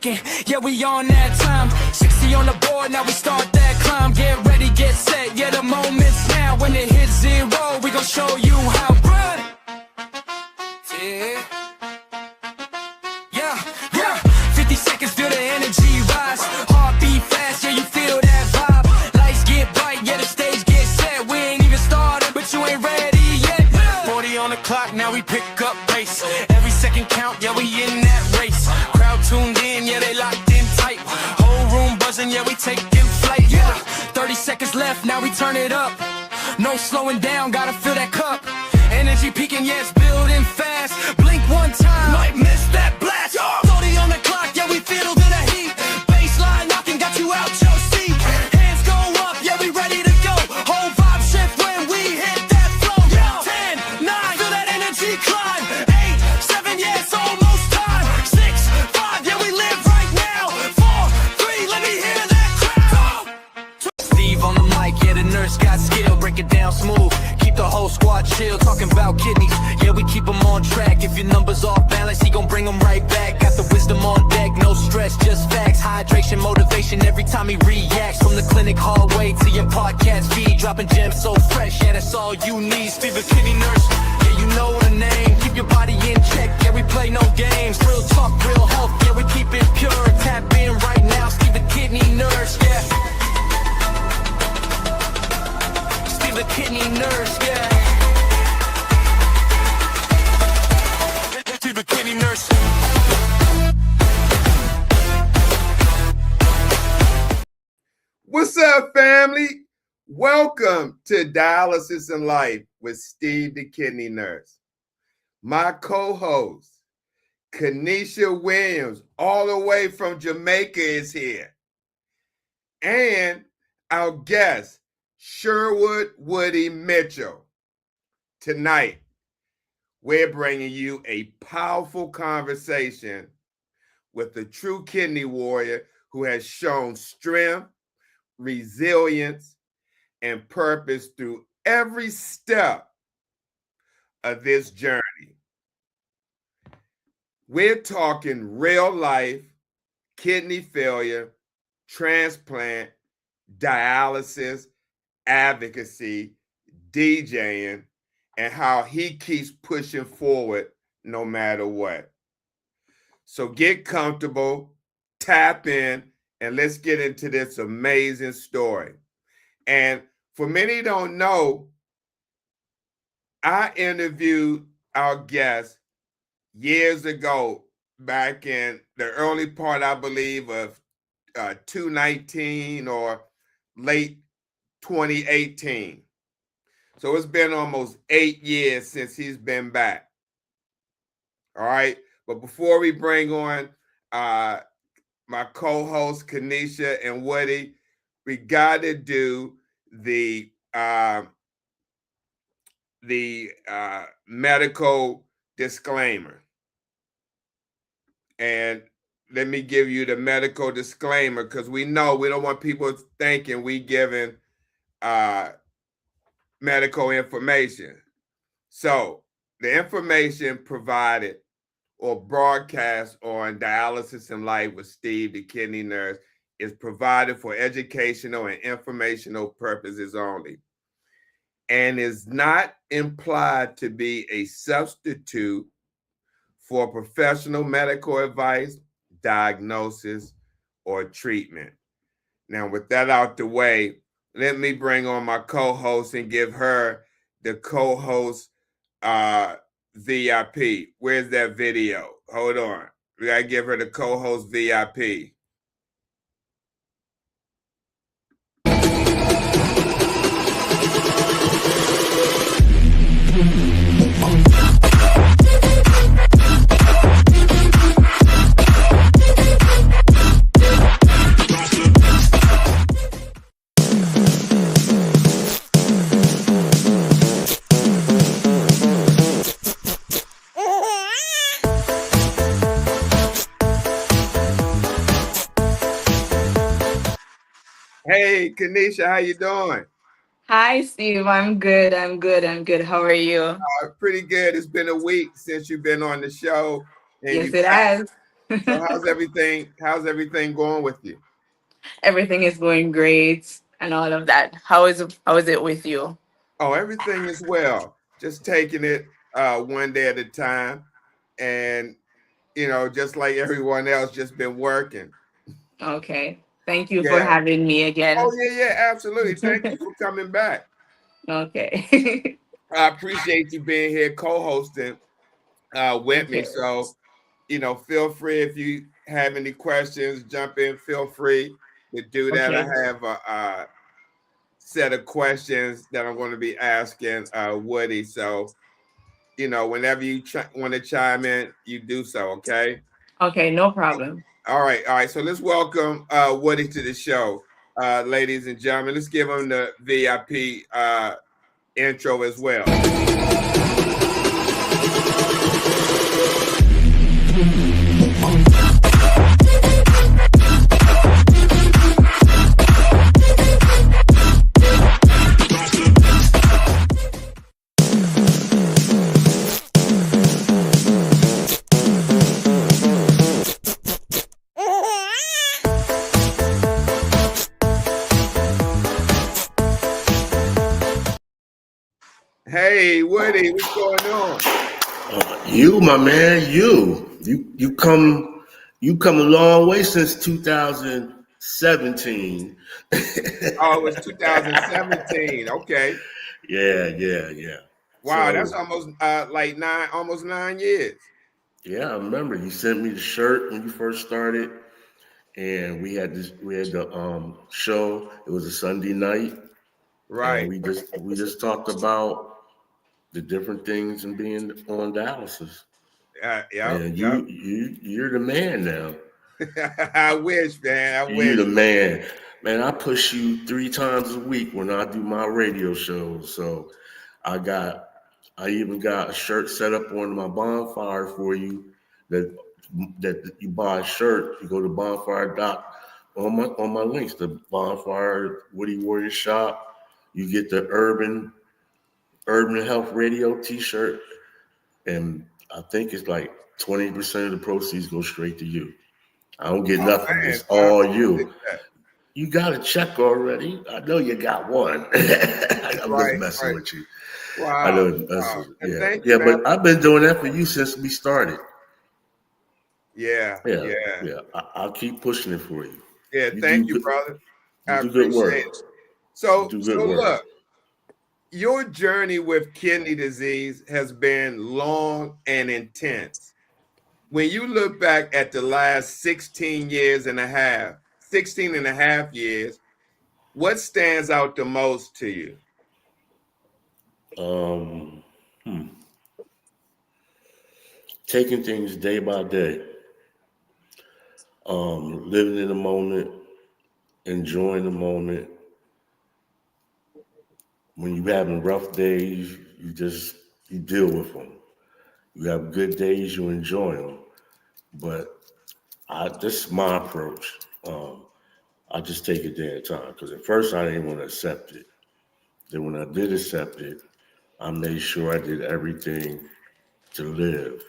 ticking, yeah, we on that time. 60 on the board, now we start that climb. Get ready, get set, yeah, the moment's now. When it hits 0, we gon' show you how. Run! Yeah, 50 seconds, feel the energy rise. Heartbeat fast, yeah, you feel that vibe. Lights get bright, yeah, the stage gets set. We ain't even started, but you ain't ready yet. 40 on the clock, now we pick up pace. Every second count, yeah, we in that race. Crowd tuned in, yeah, they locked in tight. Whole room buzzing, yeah, we taking flight. Yeah, 30 seconds left, now we turn it up. No slowing down, gotta fill that cup. Energy peaking, yeah, it's building fast. Blink one time, might miss that blast. 40 on the clock, yeah, we feel the heat. Baseline knocking, got you out your seat. Hands go up, yeah, we ready to go. Whole vibe shift when we hit that flow. 10, 9, feel that energy climb. 8, 7, yeah, it's almost time. 6, 5, yeah, we live right now. 4, 3, let me hear that crowd. Steve on the mic, yeah, the nurse got skill. Break it down smooth, keep the whole squad chill. Talking about kidneys, yeah, we keep them on track. If your number's off balance, he gon' bring them right back. Got the wisdom on deck, no stress, just facts. Hydration, motivation, every time he reacts. From the clinic hallway to your podcast feed, dropping gems so fresh, yeah, that's all you need. Steve the kidney nurse, yeah, you know the name. Keep your body in check, yeah, we play no games. Real talk, real health, yeah, we keep it pure. Tap in right now, Steve the kidney nurse, yeah. Steve the kidney nurse, yeah. Steve the kidney nurse. What's up, family? Welcome to Dialysis in Life with Steve the Kidney Nurse. My co-host, Kanisha Williams, all the way from Jamaica, is here. And our guest, Sherwood Woody Mitchell. Tonight, we're bringing you a powerful conversation with a true kidney warrior who has shown strength, resilience, and purpose through every step of this journey. We're talking real life, kidney failure, transplant, dialysis, advocacy, DJing, and how he keeps pushing forward no matter what. So get comfortable, tap in, and let's get into this amazing story. And for many who don't know, I interviewed our guest years ago, back in the early part, I believe, of 2019 or late 2018. So it's been almost 8 years since he's been back. All right. But before we bring on my co-host Kanisha and Woody, we got to do the medical disclaimer. And let me give you the medical disclaimer, because we know we don't want people thinking we giving medical information. So the information provided or broadcast on Dialysis in Life with Steve the Kidney Nurse is provided for educational and informational purposes only, and is not implied to be a substitute for professional medical advice, diagnosis, or treatment. Now, with that out the way, let me bring on my co-host and give her the co-host VIP. Where's that video? Hold on. We got to give her the co-host VIP. Hey, Kanisha, how you doing? Hi, Steve. I'm good. How are you? Pretty good. It's been a week since you've been on the show. And Yes, it has. So how's everything? How's everything going with you? Everything is going great and all of that. How is it with you? Oh, everything is well. Just taking it one day at a time, and just like everyone else, just been working. Okay. Thank you for Yeah. having me Oh again. yeah. Absolutely. Thank you for coming back. Okay. I appreciate you being here co-hosting with me. Okay. So, feel free if you have any questions, jump in. Feel free to do that. I Okay. have a set of questions that I'm going to be asking Woody. So, whenever you want to chime in, you do so. Okay. Okay, no problem. All right. All right. So let's welcome Woody to the show, ladies and gentlemen. Let's give him the VIP intro as well. Hey, Woody, what's going on? You, my man, you come a long way since 2017. Oh, it was 2017. Okay. Yeah. Wow, that's So almost like almost 9 years. yeah, I remember you sent me the shirt when you first started, and we had the show. It was a Sunday night, and Right. we just talked about the different things and being on dialysis. Yep. And you're the man now. I wish, man. I You wish. the man. Man, I push you 3 times a week when I do my radio shows. So I got I even got a shirt set up on my bonfire for you that you buy a shirt, you go to bonfire doc on my links, the bonfire Woody Warrior shop. You get the urban health radio t-shirt, and I think it's like 20% of the proceeds go straight to you. I don't get Oh nothing. man, It's I all appreciate you. that. You got a check already. I know you got one. I'm just Right, messing right. with you. I Wow, know. wow. And Yeah, thank you, yeah. man. But I've been doing that for you since we started. Yeah, Yeah, yeah, yeah. I'll keep pushing it for you. yeah. You Thank do you, good. brother. You I do good appreciate it. work. You So, do so good work. look, your journey with kidney disease has been long and intense. When you look back at the last 16 and a half years, what stands out the most to you? Um, hmm. Taking things day by day. Living in the moment, enjoying the moment. When you having rough days, you deal with them. You have good days, you enjoy them. But this is my approach. I just take it day at a time because at first I didn't want to accept it. Then when I did accept it, I made sure I did everything to live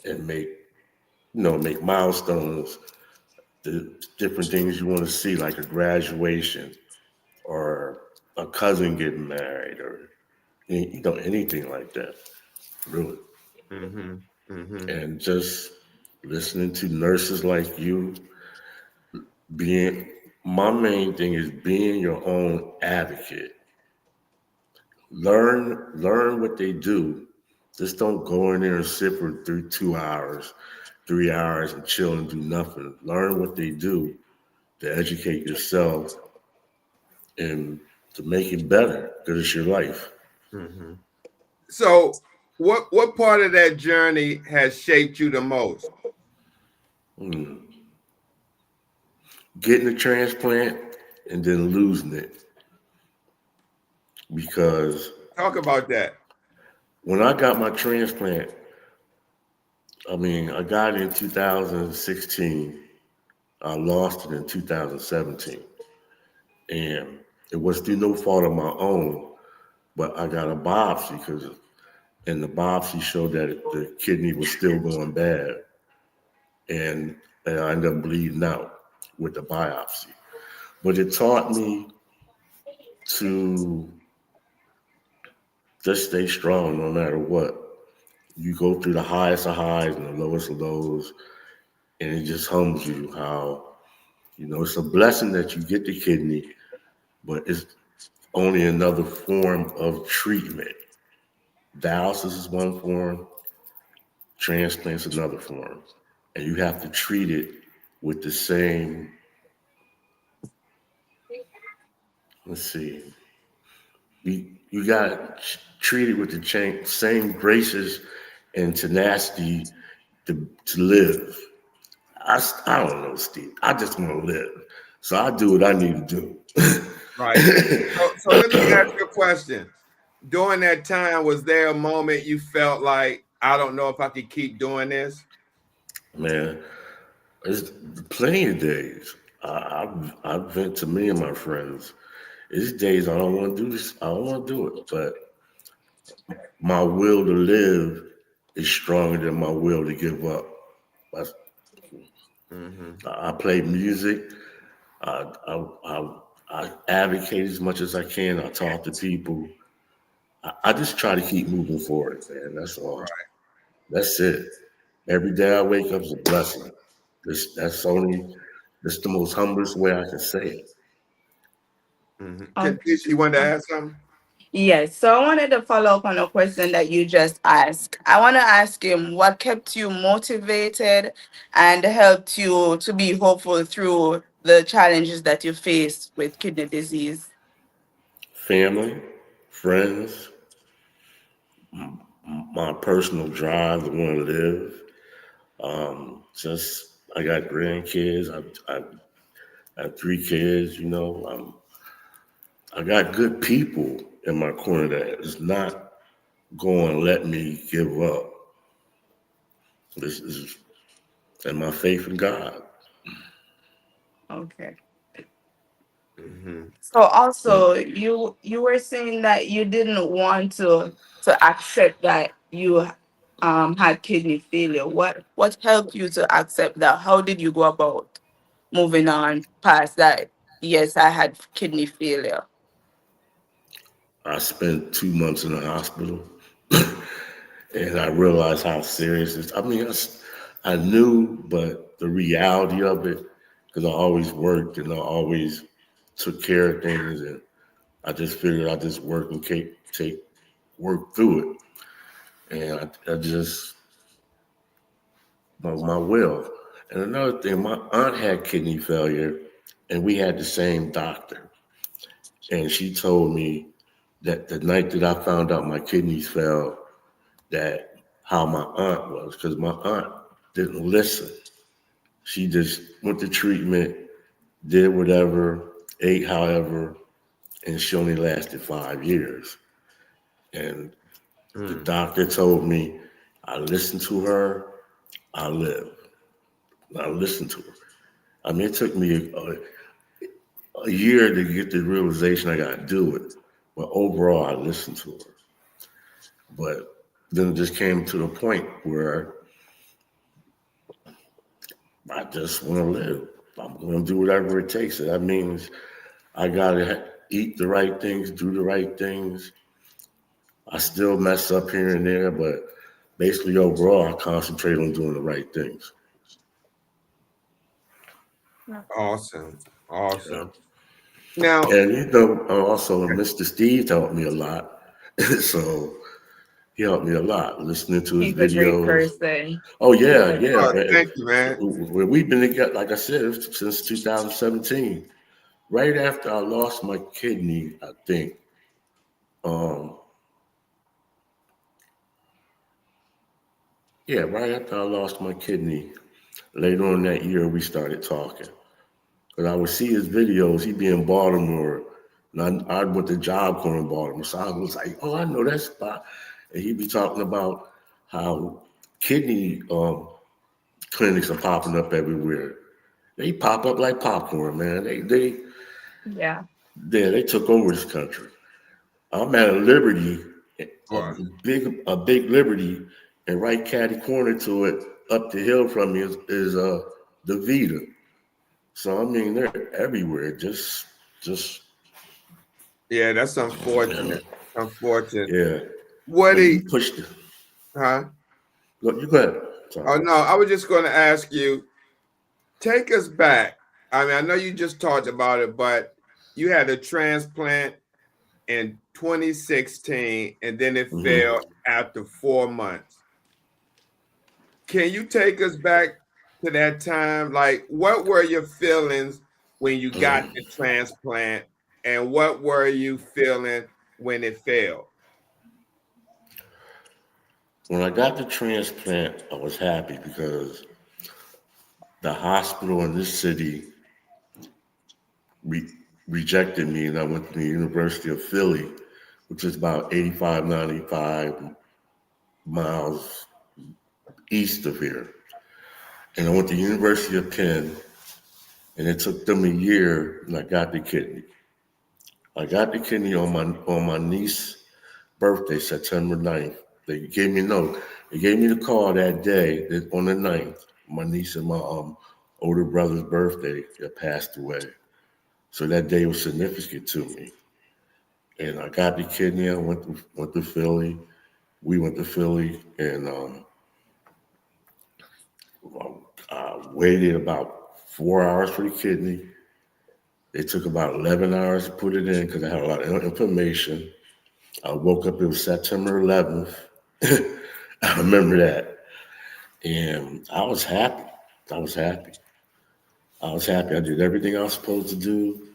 and make milestones, the different things you want to see, like a graduation or a cousin getting married or anything like that, really. Mm-hmm. Mm-hmm. And just listening to nurses like you, being my main thing is being your own advocate. Learn what they do. Just don't go in there and sit for 2 hours, 3 hours and chill and do nothing. Learn what they do to educate yourself and to make it better because it's your life. Mm-hmm. So, what part of that journey has shaped you the most? Mm. Getting a transplant and then losing it because Talk about that. when I got my transplant, I got it in 2016. I lost it in 2017. And it was through no fault of my own, but I got a biopsy and the biopsy showed that the kidney was still going bad. and I ended up bleeding out with the biopsy. But it taught me to just stay strong no matter what. You go through the highest of highs and the lowest of lows, and it just humbles you how, it's a blessing that you get the kidney, but it's only another form of treatment. Dialysis is one form, transplant's another form. And you have to treat it with the same, let's see, you got to treat it with the same graces and tenacity to live. I don't know, Steve. I just want to live. So I do what I need to do. Right. So let me ask you a question. During that time, was there a moment you felt like, I don't know if I could keep doing this? Man, there's plenty of days. I've vent to many of my friends. There's days I don't want to do this. I don't want to do it. But my will to live is stronger than my will to give up. I play music. I advocate as much as I can. I talk to people. I just try to keep moving forward, man. That's all. Right. That's it. Every day I wake up is a blessing. That's the most humblest way I can say it. Kanisha, you wanted to ask something? Yes, so I wanted to follow up on a question that you just asked. I want to ask him what kept you motivated and helped you to be hopeful through the challenges that you face with kidney disease. Family, friends, my personal drive to want to live. Just I got grandkids. I have 3 kids. I got good people in my corner that is not going to let me give up. This is and my faith in God. Okay. So also you were saying that you didn't want to accept that you had kidney failure. What helped you to accept that? How did you go about moving on past that? Yes, I had kidney failure. I spent 2 months in the hospital, and I realized how serious it is. I mean, I knew, but the reality of it, because I always worked and I always took care of things, and I just figured I just work and work through it. And I just my will. And another thing, my aunt had kidney failure, and we had the same doctor. And she told me that the night that I found out my kidneys failed, that how my aunt was, because my aunt didn't listen. She just went to treatment, did whatever, ate however, and she only lasted 5 years. And the doctor told me, I listened to her, I live. I listened to her. I mean, it took me a year to get the realization I got to do it. But overall, I listened to her. But then it just came to the point where I just want to live. I'm going to do whatever it takes. And that means I got to eat the right things, do the right things. I still mess up here and there, but basically overall, I concentrate on doing the right things. Awesome. Now, And also Mr. Steve helped me a lot. So he helped me a lot listening to his He's a great videos. person. Oh yeah. thank you, man. We've been together, like I said, since 2017. Right after I lost my kidney, I think. Right after I lost my kidney, later on that year we started talking. Because I would see his videos, he'd be in Baltimore, and I went to Job Corps in Baltimore. So I was like, oh, I know that spot. And he'd be talking about how kidney clinics are popping up everywhere. They pop up like popcorn, man. Yeah. They took over this country. I'm at a Liberty, a big Liberty, and right catty corner to it, up the hill from me is the Vita. So I mean, they're everywhere. Just Yeah, that's yeah, unfortunate. Unfortunate. yeah. But you Woody, pushed it. huh? Look, you go ahead. Oh Sorry. no, I was just going to ask you, take us back. I mean, I know you just talked about it, but you had a transplant in 2016 and then it Hmm. failed after 4 months. Can you take us back to that time? Like, what were your feelings when you got the transplant, and what were you feeling when it failed? When I got the transplant, I was happy because the hospital in this city re- rejected me, and I went to the University of Philly, which is about 85, 95 miles east of here. And I went to the University of Penn, and it took them a year, and I got the kidney. I got the kidney on my niece's birthday, September 9th. They gave me a note. They gave me the call that day, on the 9th. My niece and my older brother's birthday that passed away. So that day was significant to me. And I got the kidney. I went to Philly. We went to Philly, and I waited about 4 hours for the kidney. It took about 11 hours to put it in because I had a lot of information. I woke up, it was September 11th. I remember that. And I was happy. I was happy. I was happy. I did everything I was supposed to do.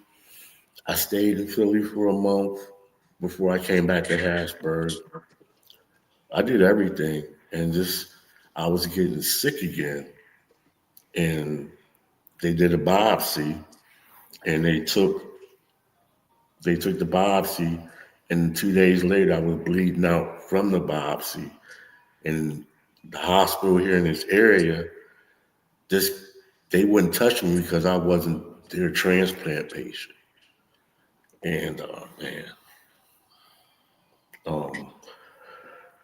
I stayed in Philly for a month before I came back to Harrisburg. I did everything. And just, I was getting sick again. And they did a biopsy, and they took the biopsy, and 2 days later I was bleeding out from the biopsy. And the hospital here in this area, just they wouldn't touch me because I wasn't their transplant patient. And man, um,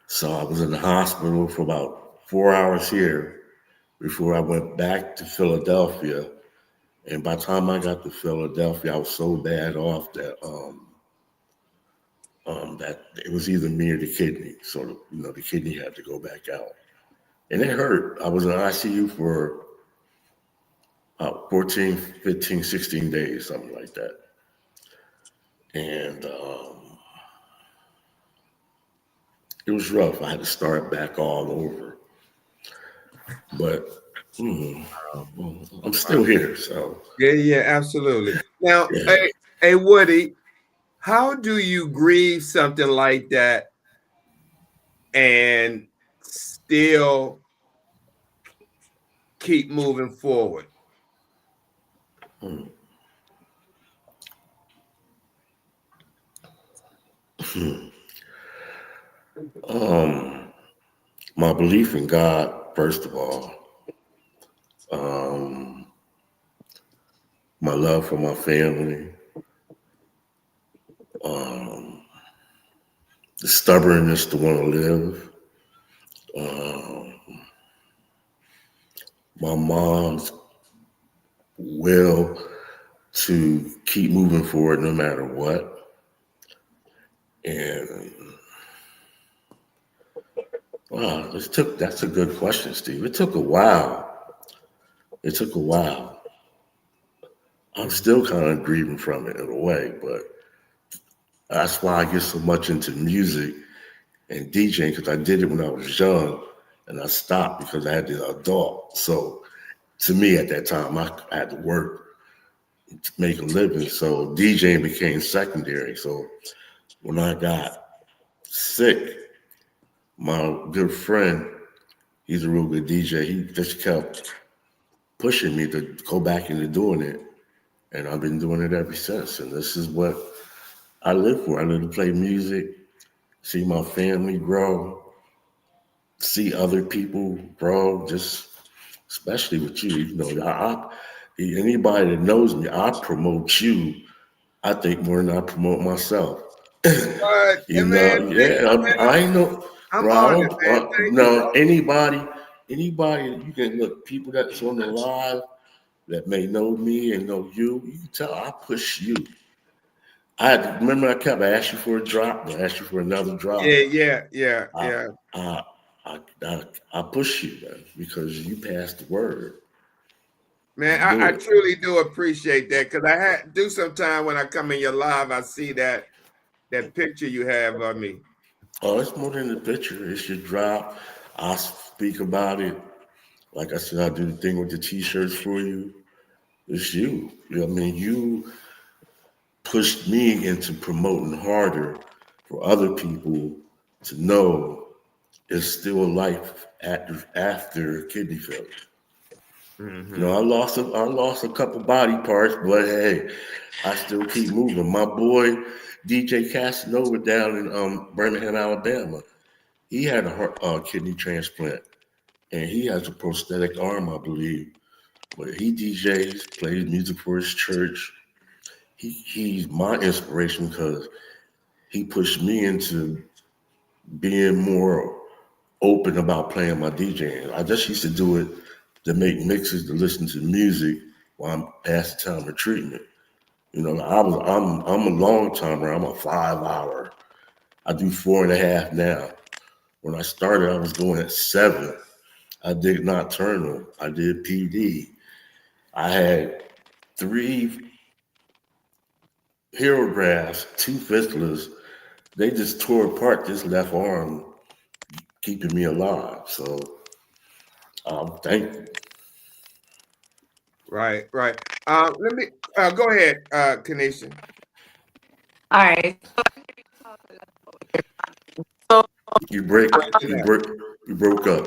so I was in the hospital for about 4 hours here before I went back to Philadelphia. And by the time I got to Philadelphia, I was so bad off that it was either me or the kidney. So the kidney had to go back out, and it hurt. I was in ICU for 14, 15, 16 days, something like that. And it was rough. I had to start back all over. But I'm still here. So, Yeah, yeah, absolutely. Now, yeah. hey, Woody, how do you grieve something like that and still keep moving forward? Hmm. Um, my belief in God, first of all, um, my love for my family, um, the stubbornness to want to live, um, my mom's will to keep moving forward no matter what. And wow, that's a good question, Steve. It took a while. It took a while. I'm still kind of grieving from it in a way, but that's why I get so much into music and DJing because I did it when I was young and I stopped because I had to adult. So to me at that time, I had to work to make a living. So DJing became secondary. So when I got sick, my good friend, he's a real good DJ, he just kept pushing me to go back into doing it. And I've been doing it ever since. And this is what I live for. I live to play music, see my family grow, see other people grow, just especially with you. Anybody that knows me, I promote you, I think, more than I promote myself. But man, thank Yeah, you, man. I ain't no, I'm bro, I honored, don't, man. Thank you, no, bro. Anybody you can look, people that's on the live that may know me and know you, you can tell I push you. Remember I asked you for a drop, I asked you for another drop. I Yeah. I I, I push you, man, because you passed the word. Man, You do I it. truly do appreciate that because I had do sometime when I come in your live, I see that picture you have of me. Oh, it's more than the picture. It's your drop. I speak about it. Like I said, I do the thing with the t-shirts for you. It's you. I mean, you pushed me into promoting harder for other people to know there's still a life after kidney failure. You know, Mm-hmm. I lost a couple body parts, but hey, I still keep moving. My boy DJ Casanova down in Birmingham, Alabama, he had a kidney transplant, and he has a prosthetic arm, I believe. But he DJs, plays music for his church. He's my inspiration because he pushed me into being more open about playing my DJing. I just used to do it to make mixes to listen to music while I'm past the time of treatment. You know, I'm a long timer. I'm a 5 hour. I do 4.5 now. When I started, I was going at 7. I did nocturnal. I did PD. I had 3 hero grafts, 2 fistulas. They just tore apart this left arm, keeping me alive. So I'm thankful. Right. Let me go ahead, Kanisha. All right. So You break, Breaking you up. break, you broke up.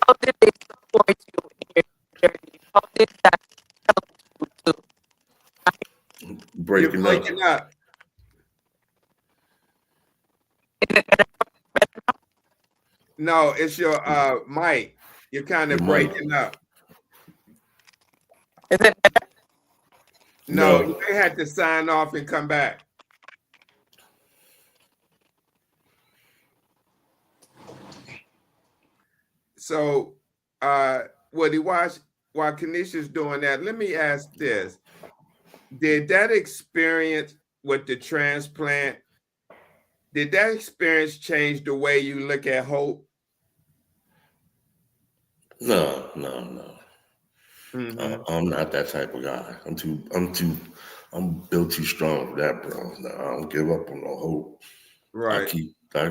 how did they support you in your journey? How did that help you to You're Breaking up. breaking up. is it better? No, it's your mic. You're kind Your of mic. breaking up. Is it better? No, you No. may have to sign off and come back. So, Woody, while Kanisha's doing that, let me ask this: did that experience with the transplant, did that experience change the way you look at hope? No. Mm-hmm. I'm not that type of guy. I'm built too strong for that, bro. No, I don't give up on no hope. I Right. keep, I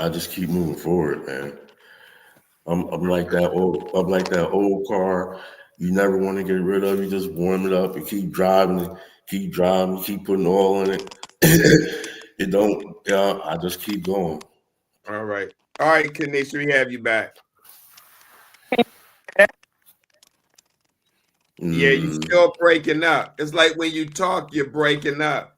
just keep moving forward, man. I'm like that old car you never want to get rid of. You just warm it up and keep driving, keep putting oil in it. It don't, yeah, I just keep going. All right. All right, Kanisha, we have you back. Yeah, you're Mm, still breaking up. It's like when you talk, you're breaking up.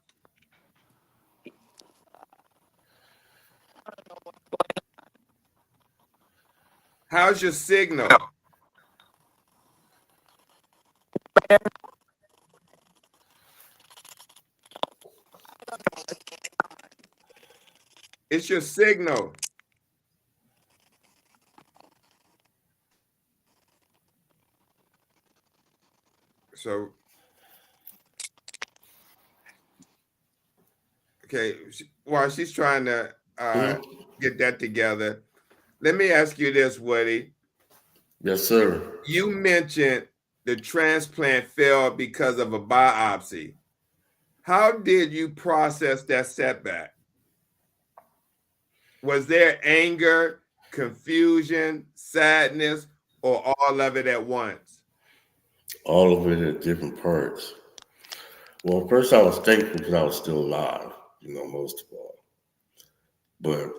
How's your signal? It's your signal. So, okay, while she's trying to mm, get that together, let me ask you this, Woody. yes, sir. You mentioned the transplant failed because of a biopsy. How did you process that setback? Was there anger, confusion, sadness, or all of it at once? All of it at different parts. Well, first I was thankful because I was still alive, most of all. But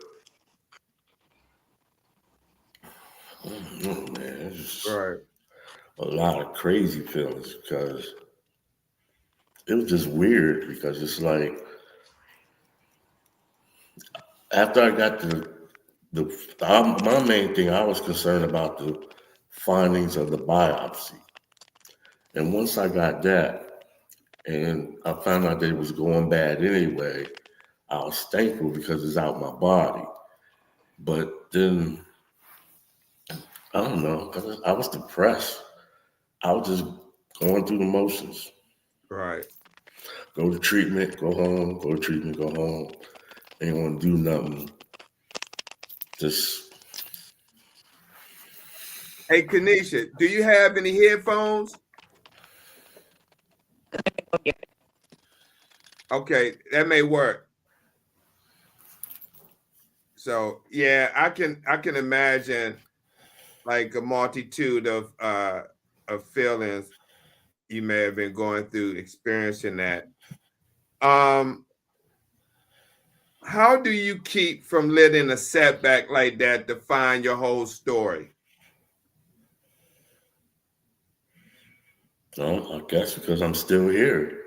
man, it's just Right. a lot of crazy feelings because it was just weird because it's like after I got my main thing I was concerned about the findings of the biopsy, and once I got that, and I found out that it was going bad anyway, I was thankful because it's out my body. But then I don't know, 'cause I was depressed. I was just going through the motions. Right. Go to treatment, go home, go to treatment, go home. Ain't want to do nothing. Just Hey, Kanisha, do you have any headphones? Okay, that may work. So yeah, I can imagine like a multitude of feelings you may have been going through experiencing that. Um, how do you keep from letting a setback like that define your whole story? I guess because I'm still here.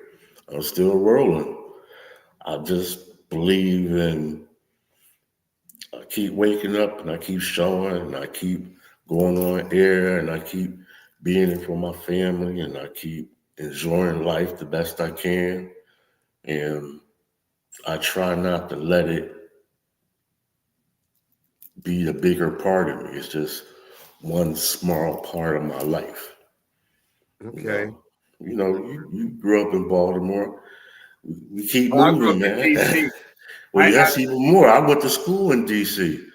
I'm still rolling. I just believe in I keep waking up and I keep showing and I keep going on air and I keep being there for my family and I keep enjoying life the best I can. And I try not to let it be the bigger part of me. It's just one small part of my life. You Okay. know, you grew up in Baltimore. We keep Oh, I grew up moving, in man. DC. Well, I yes, even more. I went to school in D.C.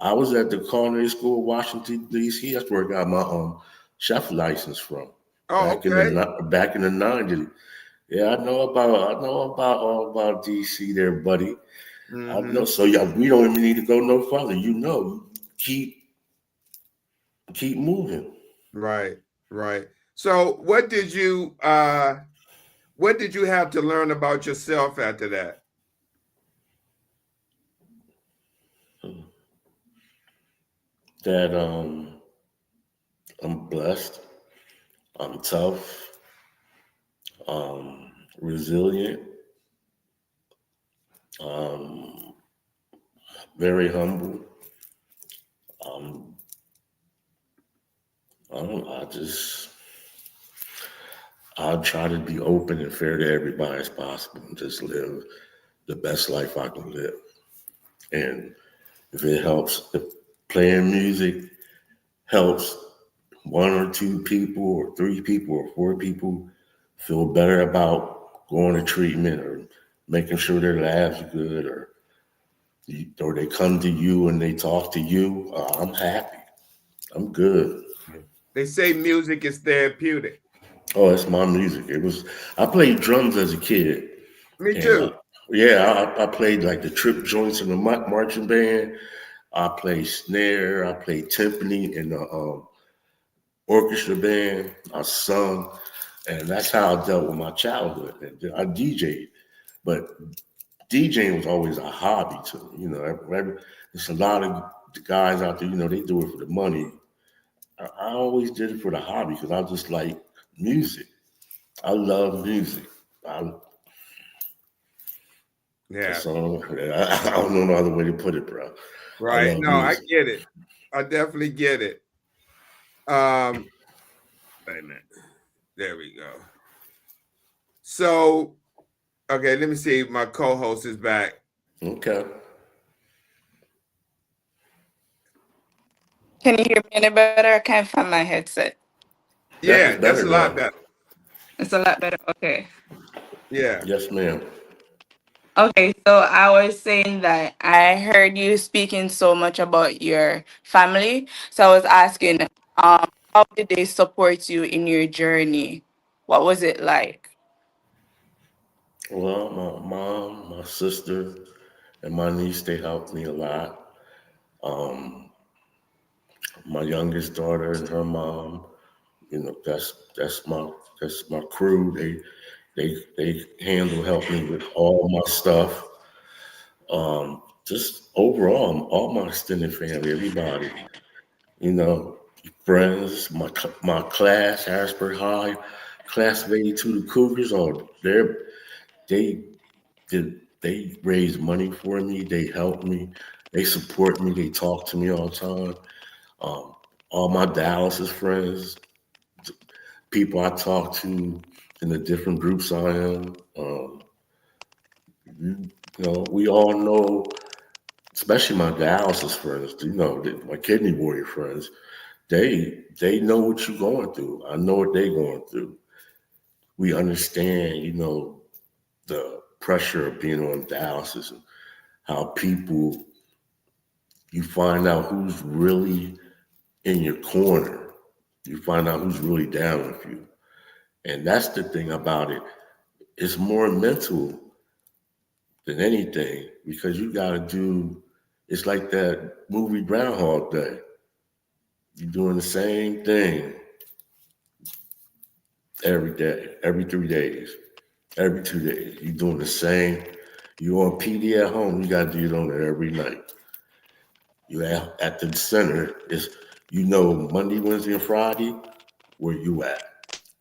I was at the culinary school, Washington D.C. That's where I got my chef license from oh, okay. back in the '90s. Yeah, I know about all about D.C. there, buddy. I know. Mm-hmm. So yeah, we don't even need to go no further. Keep keep moving. Right, right. So what did you have to learn about yourself after that? That I'm blessed. I'm tough. Resilient. Um, very humble. Um, I just I'll try to be open and fair to everybody as possible and just live the best life I can live. And if it helps, if playing music helps one or two people or three people or four people feel better about going to treatment or making sure their labs are good or they come to you and they talk to you, I'm happy. I'm good. They say music is therapeutic. Oh, it's my music. I played drums as a kid. Me And too. yeah, I played like the trip joints in the marching band. I played snare. I played timpani in the orchestra band. I sung, and that's how I dealt with my childhood. And I DJed, but DJing was always a hobby to me. There's a lot of guys out there. They do it for the money. I always did it for the hobby because I just like music. I love music. I, Yeah. I don't know no other way to put it, bro. I Right. love No, I music. get it. I definitely get it. Um, wait a minute. There we go. So, okay, let me see. My co-host is back. Okay. Can you hear me any better? I can't find my headset. That Yeah, is that's better a lot now. better. It's a lot better. Okay. Yeah. Yes, ma'am. Okay, so I was saying that I heard you speaking so much about your family. So I was asking, how did they support you in your journey? What was it like? Well, my mom, my sister, and my niece, they helped me a lot. Um, my youngest daughter and her mom, that's my crew. They help me with all my stuff. Just overall, all my extended family, everybody, you know, friends, my class, Harrisburg High, class of '82, the Cougars. They they raise money for me. They help me. They support me. They talk to me all the time. Um, all my Dialysis friends, people I talk to in the different groups I am. We all know, especially my Dialysis friends. My kidney warrior friends. they know what you're going through. I know what they're going through. We understand, the pressure of being on dialysis and how people, you find out who's really in your corner. You find out who's really down with you. And that's the thing about it. It's more mental than anything because you got to do, it's like that movie Groundhog Day. You're doing the same thing every day, every 3 days, every 2 days. You're doing the same. You on PD at home, you got to do it on it every night. You at the center is, Monday, Wednesday, and Friday, where you at?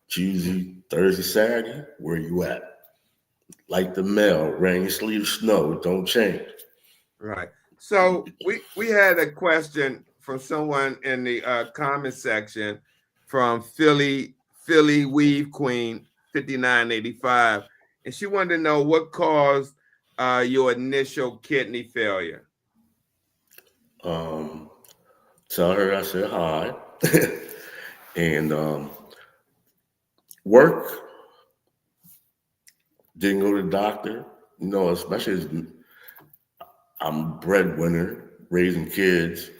Tuesday, Thursday, Saturday, where you at? Like the mail, rain, sleet, snow, don't change. Right. So we had a question from someone in the comment section from Philly Weave Queen 5985, and she wanted to know what caused your initial kidney failure. Tell her I said hi. And work, didn't go to the doctor. Especially as I'm a breadwinner, raising kids.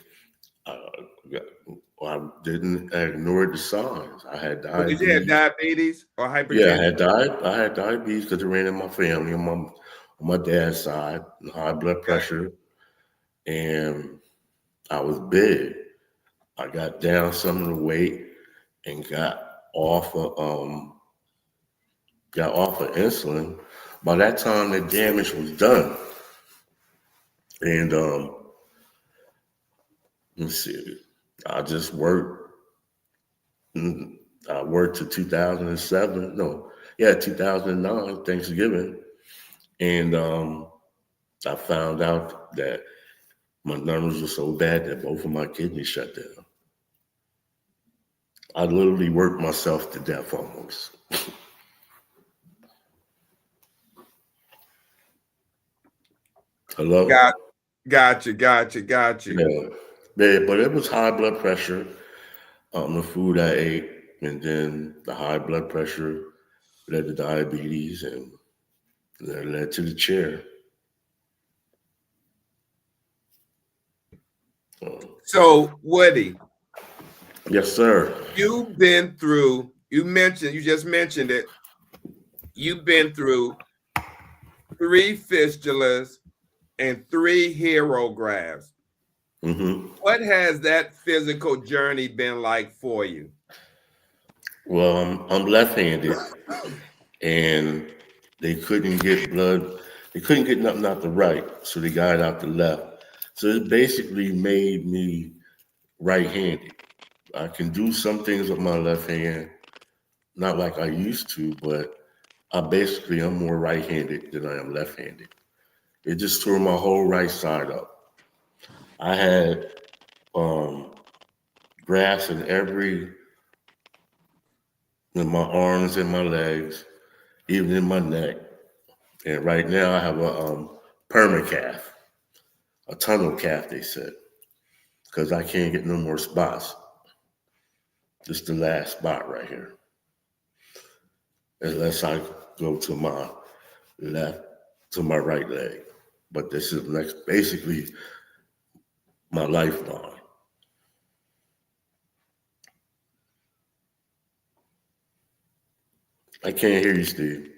I didn't ignore the signs. I had Well, did you have diabetes. diabetes or Yeah, hypertension? I had diabetes because it ran in my family on my dad's side, high blood pressure, and I was big. I got down some of the weight and got off of insulin. By that time, the damage was done, and let's see, I just worked. I worked to 2007. No, yeah, 2009 Thanksgiving, and I found out that my numbers were so bad that both of my kidneys shut down. I literally worked myself to death almost. Hello? Got you. Yeah. But it was high blood pressure, the food I ate, and then the high blood pressure led to diabetes, and that led to the chair. So, Woody, Yes, sir. you've you just mentioned it. You've been through 3 fistulas and 3 grafts. hmm What has that physical journey been like for you? Well, I'm left-handed, and they couldn't get blood. They couldn't get nothing out the right, so they got it out the left. So it basically made me right-handed. I can do some things with my left hand, not like I used to, but I'm more right-handed than I am left-handed. It just tore my whole right side up. I had grafts in my arms and my legs, even in my neck. And right now I have a perma calf, a tunnel calf, they said, because I can't get no more spots. Just the last spot right here. Unless I go to my left, to my right leg. But this is basically my lifeline. I can't hear you, Steve.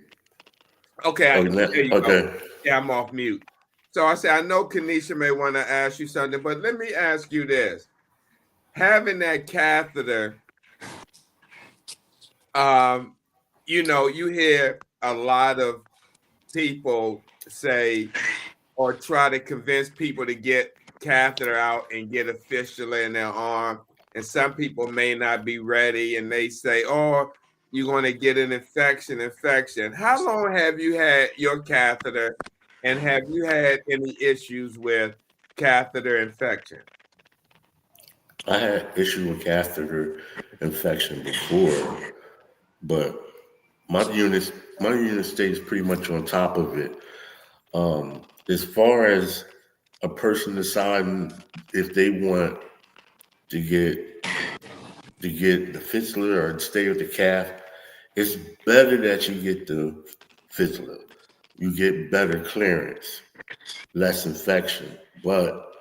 Okay, Oh, there you go. okay. Yeah, I'm off mute. So I said, I know Kanisha may want to ask you something, but let me ask you this. Having that catheter, you hear a lot of people say or try to convince people to get catheter out and get a fistula in their arm. And some people may not be ready and they say, oh, you're going to get an infection. How long have you had your catheter and have you had any issues with catheter infection? I had issue with catheter infection before, but my unit my unit stays pretty much on top of it. As far as a person deciding if they want to get to get the fistula or stay with the calf, it's better that you get the fistula. You get better clearance, less infection, but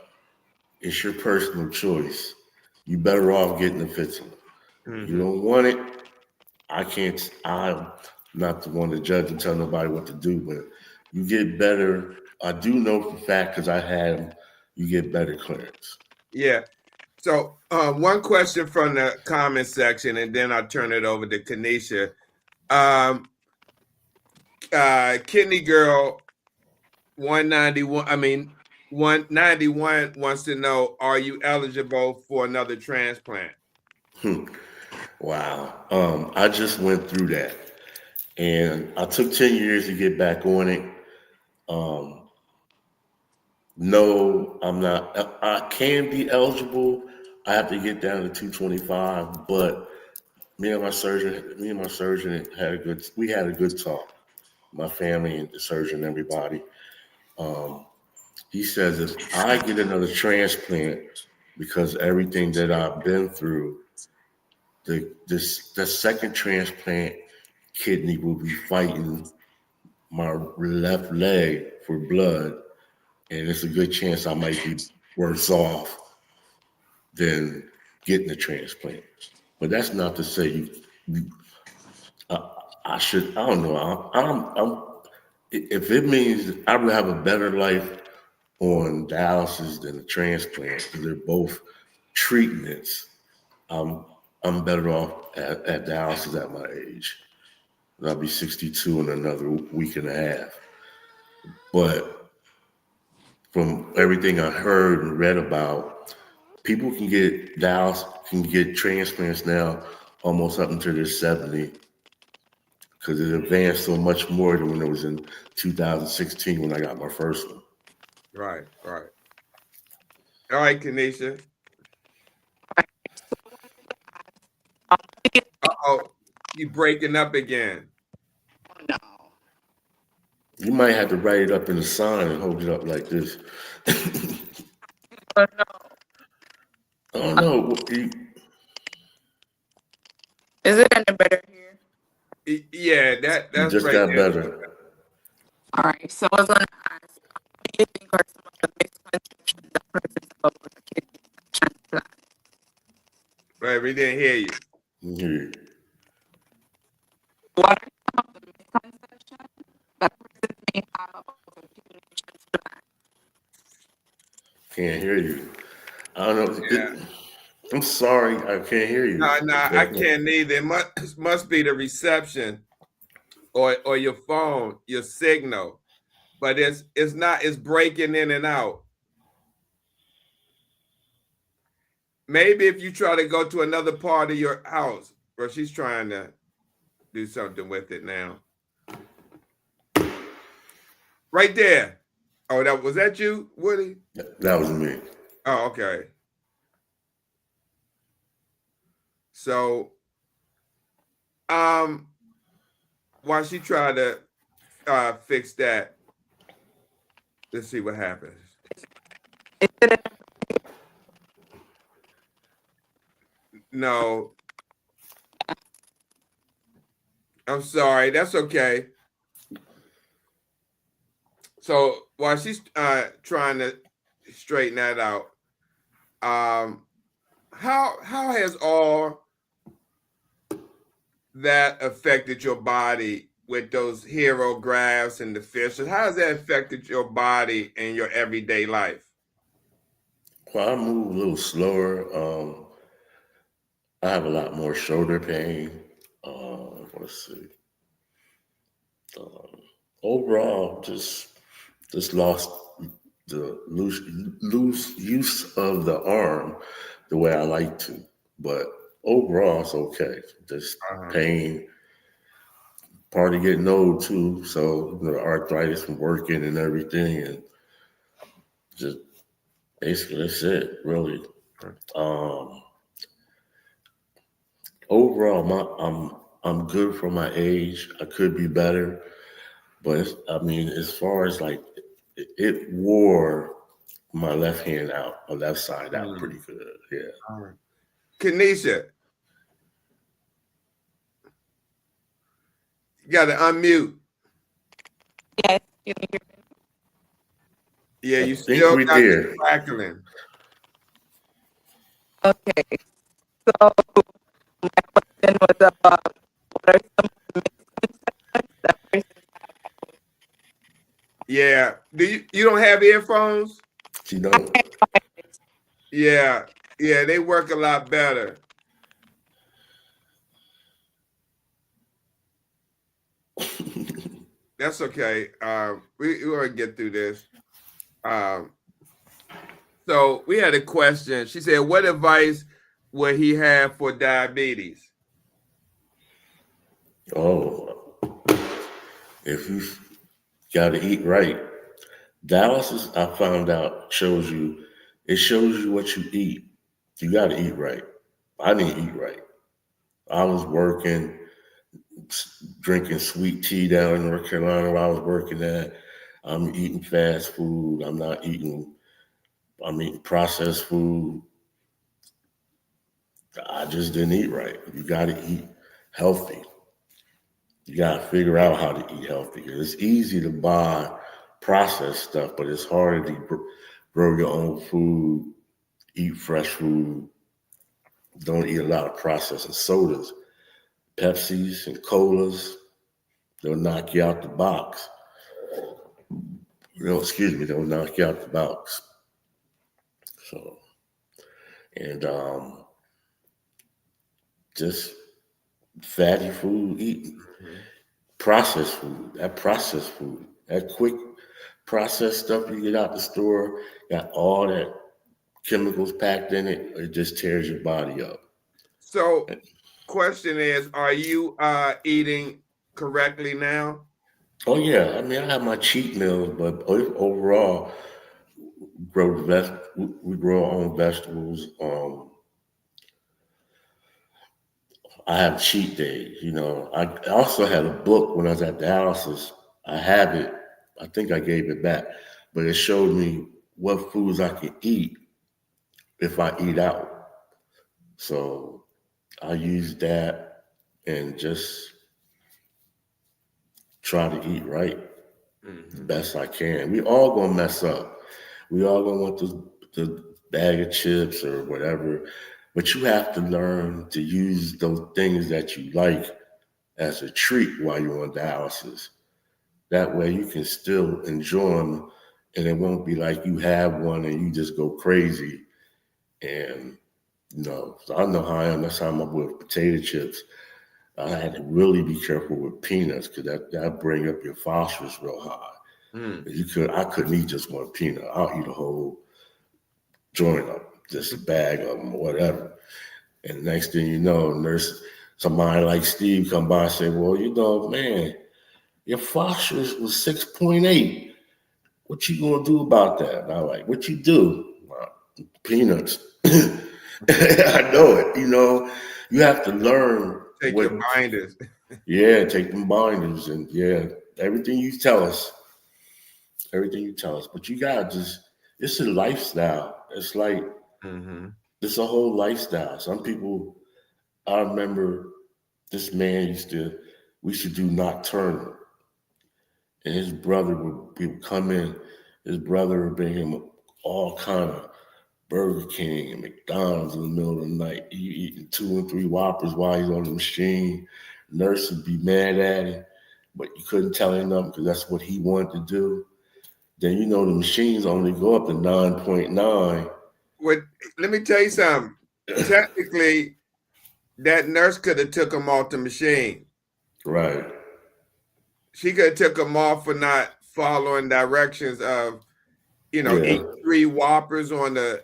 it's your personal choice. You better off getting the fistula. You Mm-hmm. don't want it. I'm not the one to judge and tell nobody what to do, but you get better. I do know for a fact because I had them, you get better clearance. Yeah. So one question from the comment section, and then I'll turn it over to Kanisha. Um, Kidney Girl 191, I mean 191 wants to know, are you eligible for another transplant? Wow. I just went through that. And I took 10 years to get back on it. Um, no, I'm not. I can be eligible. I have to get down to 225, but me and my surgeon we had a good talk. My family and the surgeon, everybody. Um, he says if I get another transplant because everything that I've been through, the second transplant kidney will be fighting my left leg for blood, and it's a good chance I might be worse off than getting a transplant. But that's not to say I should. I don't know. If it means I would have a better life on dialysis than a transplant, because they're both treatments, I'm I'm better off at dialysis at my age. I'll be 62 in another week and a half. But from everything I heard and read about, people can get transplants now almost up until they're 70 because it advanced so much more than when it was in 2016 when I got my first one. Right, right. All right, Kanisha. Uh-oh, you breaking up again. No. You might have to write it up in a sign and hold it up like this. Oh, no. Oh no, Is it any better here? Yeah, you that's just right got there. better. All right. So I was going to ask, what do you think are some of the misconceptions that persons about with a kidney transplant? Right, we didn't hear you. Yeah. What are some of the misconceptions that persons may have about a kidney transplant? Can't hear you. I don't know. Yeah. I'm sorry, I can't hear you. No, I can't neither. It must be the reception or your phone, your signal. But it's not, it's breaking in and out. Maybe if you try to go to another part of your house, or she's trying to do something with it now. Right there. Oh, that you, Woody? That was me. Oh, okay. So while she tried to fix that, let's see what happens. Is it No, I'm sorry. That's okay. So while she's trying to straighten that out, how has all that affected your body with those hero grafts and the fishes? How has that affected your body and your everyday life? Well, I move a little slower. I have a lot more shoulder pain. Let's see. Um, Overall, just lost the loose use of the arm the way I like to. But overall, it's okay. Just Uh-huh. pain, part of getting old too. So the arthritis from working and everything, and just basically that's it, really. Um, Overall, I'm good for my age. I could be better, but I mean, as far as like it wore my left hand out, my left side out Mm. pretty good. Yeah. All right. Kanisha, You got to unmute. Yes, you hear me? Yeah, I you think still we're got the there. crackling. Okay. So my question was about what are some misconceptions that persons Yeah. You don't have earphones? You know, Yeah. Yeah, they work a lot better. That's okay. We're gonna get through this. Um, so we had a question. She said, "What advice would he have for diabetes?" oh, if you got to eat right, dialysis, I found out, shows you, it shows you what you eat. You got to eat right. I didn't eat right. I was working, drinking sweet tea down in North Carolina where I was working at. I'm eating fast food. I'm eating processed food. I just didn't eat right. You got to eat healthy. You got to figure out how to eat healthy. It's easy to buy processed stuff, but it's harder to grow your own food, eat fresh food. Don't eat a lot of processed sodas, Pepsis and colas. They'll knock you out the box. Excuse me, they'll knock you out the box. So, and just fatty food eating, processed food, that quick processed stuff you get out the store, got all that chemicals packed in it. It just tears your body up. So, question is, are you eating correctly now? Oh yeah, I mean I have my cheat meals, but overall, we grow our own vegetables. I have cheat days. I also had a book when I was at dialysis. I have it. I think I gave it back, but it showed me what foods I can eat if I eat out. So I use that and just try to eat right the best I can. We all gonna mess up. We all gonna want the bag of chips or whatever, but you have to learn to use those things that you like as a treat while you're on dialysis. That way you can still enjoy them and it won't be like you have one and you just go crazy. And so I know how I am. That's how I'm up with potato chips. I had to really be careful with peanuts because that bring up your phosphorus real high. Mm. I couldn't eat just one peanut. I'll eat a whole joint of them, just a bag of them or whatever. And the next thing you know, somebody like Steve come by and say, well, man, your phosphorus was 6.8. What you gonna do about that? And I'm like, what you do? Well, peanuts. I know it. You have to learn Take your binders. Yeah, take them binders and everything you tell us. Everything you tell us. But you gotta it's a lifestyle. It's like, Mm-hmm. it's a whole lifestyle. Some people, I remember this man we used to do nocturnal. And his brother would come in, his brother would bring him all kind of Burger King and McDonald's in the middle of the night. He eating 2 and 3 Whoppers while he's on the machine. Nurse would be mad at him, but you couldn't tell him nothing because that's what he wanted to do. Then the machines only go up to 9.9. Let me tell you something. Technically, that nurse could have took him off the machine. Right. She could have took him off for not following directions of, Yeah. eat 3 Whoppers on the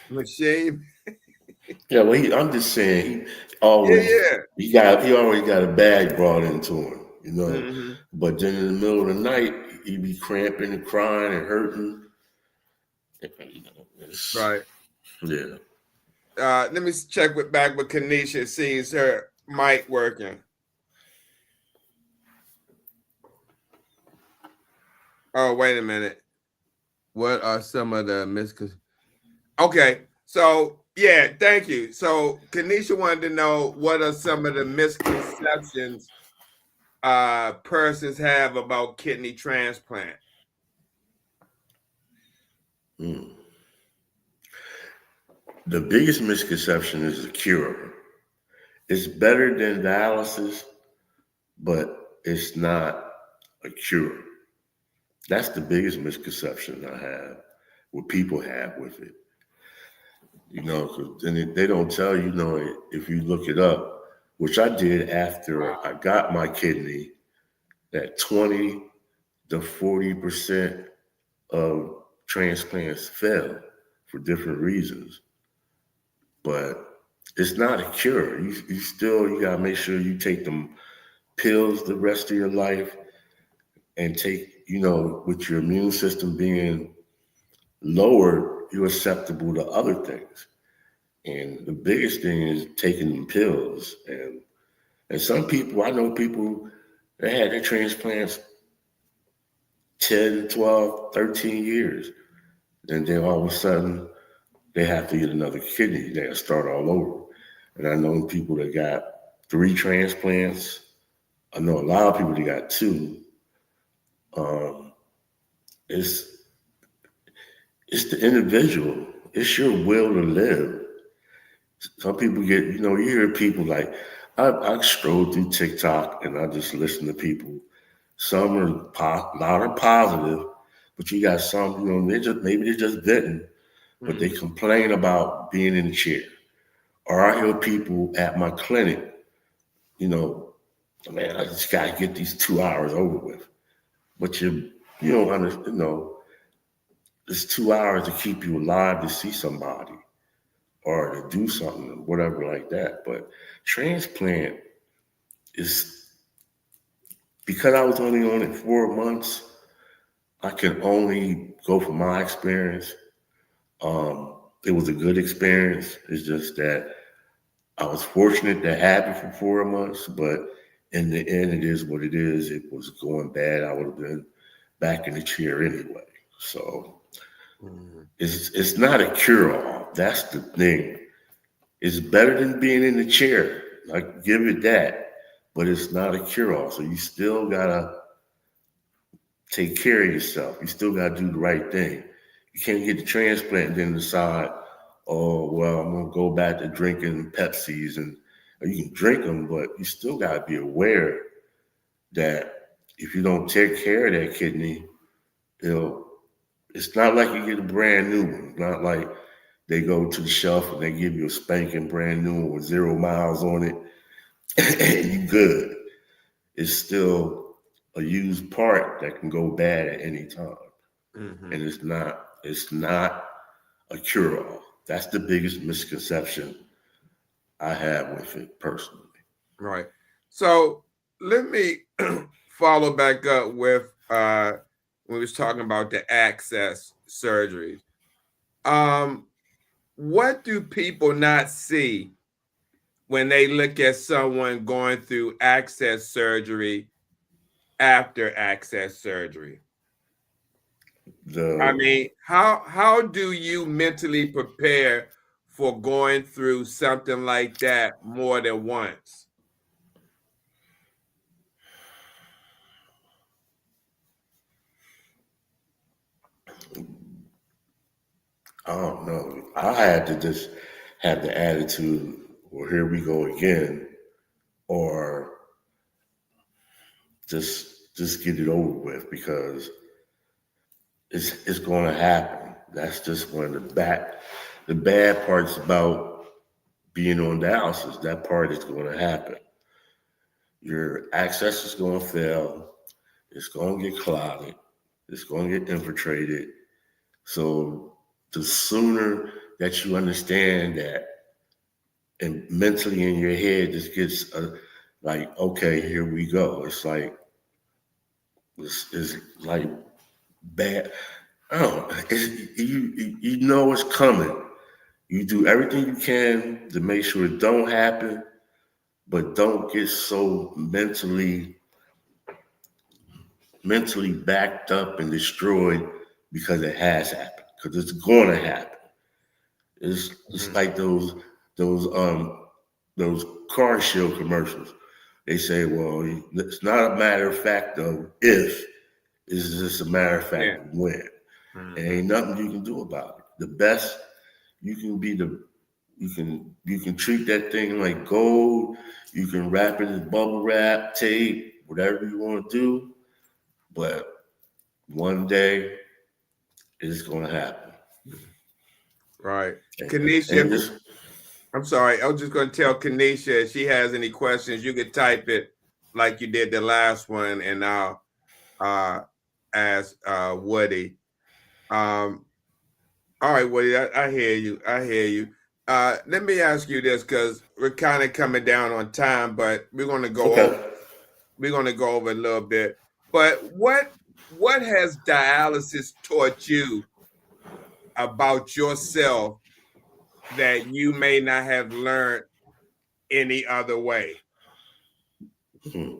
machine. Yeah, well, I'm just saying, he always got a bag brought into him, Mm-hmm. But then in the middle of the night, he'd be cramping and crying and hurting. Right. Yeah. Let me check back with Kanisha, see is her mic working. Oh, wait a minute. What are some of the misconceptions? Okay, so yeah, thank you. So Kanisha wanted to know what are some of the misconceptions persons have about kidney transplant? Mm. The biggest misconception is a cure. It's better than dialysis, but it's not a cure. That's the biggest misconception I have, what people have with it. Because then they don't tell you, if you look it up, which I did after I got my kidney, that 20 to 40% of transplants fail for different reasons. But it's not a cure. You gotta make sure you take them pills the rest of your life and take, with your immune system being lowered, you're susceptible to other things. And the biggest thing is taking pills. And some people, I know people that had their transplants 10, 12, 13 years. And then all of a sudden, they have to get another kidney. They got to start all over. And I know people that got 3 transplants. I know a lot of people that got 2. It's the individual. It's your will to live. Some people get, you hear people like, I stroll through TikTok and I just listen to people. Some are a lot are positive, but you got some, they're just venting, but they complain about being in the chair. Or I hear people at my clinic, man, I just got to get these 2 hours over with. But you don't understand, it's 2 hours to keep you alive to see somebody or to do something, whatever like that. But transplant is, because I was only on it 4 months, I can only go from my experience. It was a good experience. It's just that I was fortunate to have it for 4 months, but in the end, it is what it is. It was going bad. I would have been back in the chair anyway. So it's not a cure-all. That's the thing. It's better than being in the chair. I give it that, but it's not a cure-all. So you still gotta take care of yourself. You still gotta do the right thing. You can't get the transplant and then decide, oh, well, I'm gonna go back to drinking Pepsis, and you can drink them, but you still gotta be aware that if you don't take care of that kidney, it's not like you get a brand new one. It's not like they go to the shelf and they give you a spanking brand new one with 0 miles on it and you good. It's still a used part that can go bad at any time. And it's not a cure-all. That's the biggest misconception I have with it personally. Right. So let me follow back up with when we was talking about the access surgeries. What do people not see when they look at someone going through access surgery after access surgery? I mean, how do you mentally prepare for going through something like that more than once? I don't know. I had to just have the attitude, well, here we go again, or just get it over with, because it's going to happen. That's just one of the bad parts about being on dialysis. That part is going to happen. Your access is going to fail. It's going to get clouded. It's going to get infiltrated. So the sooner that you understand that, and mentally in your head just gets like, okay, here we go. It's like bad. I don't know. You know it's coming. You do everything you can to make sure it don't happen, but don't get so mentally backed up and destroyed because it has happened. Because it's going to happen. It's like those car show commercials. they say, well, it's not a matter of fact of if, it's just a matter of fact of when. Mm-hmm. And ain't nothing you can do about it. The best you can be you can treat that thing like gold. You can wrap it in bubble wrap, tape, whatever you want to do. But one day it's gonna happen. Right. And Kanisha, just, I'm sorry. I was just going to tell Kanisha if she has any questions, you could type it like you did the last one, and I'll ask Woody. All right, Woody, I hear you. I hear you. Let me ask you this, because we're kind of coming down on time, but we're going to go over. okay. We're going to go over a little bit. But what has dialysis taught you about yourself that you may not have learned any other way? It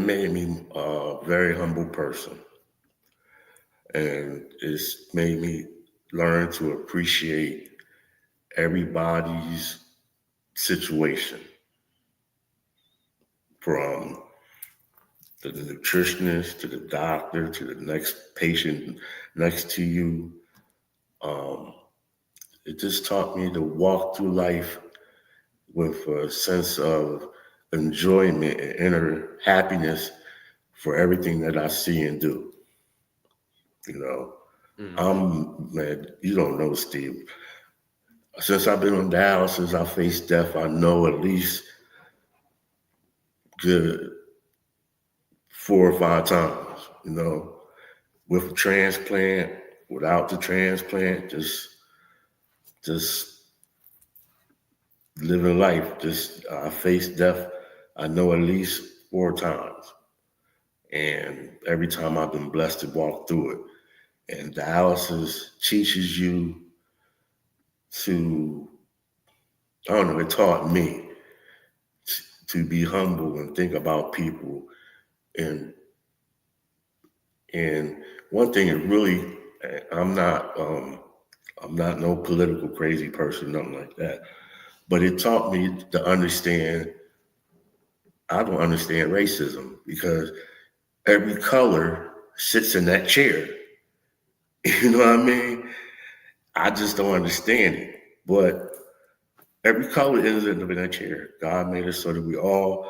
made me a very humble person. And it's made me learn to appreciate everybody's situation, from the nutritionist to the doctor to the next patient next to you. Um, it just taught me to walk through life with a sense of enjoyment and inner happiness for everything that I see and do. You know, man, you don't know, Steve. Since I've been on dialysis, I faced death, I know, at least good 4 or 5 times, with a transplant, without the transplant, just living life. Just I faced death, I know, at least 4 times. And every time I've been blessed to walk through it. And dialysis teaches you to, I don't know, it taught me to be humble and think about people. And one thing it really, I'm not no political crazy person, nothing like that. But it taught me to understand. I don't understand racism because every color sits in that chair. You know what I mean? I just don't understand it. But every color ends up in that chair. God made us so that we all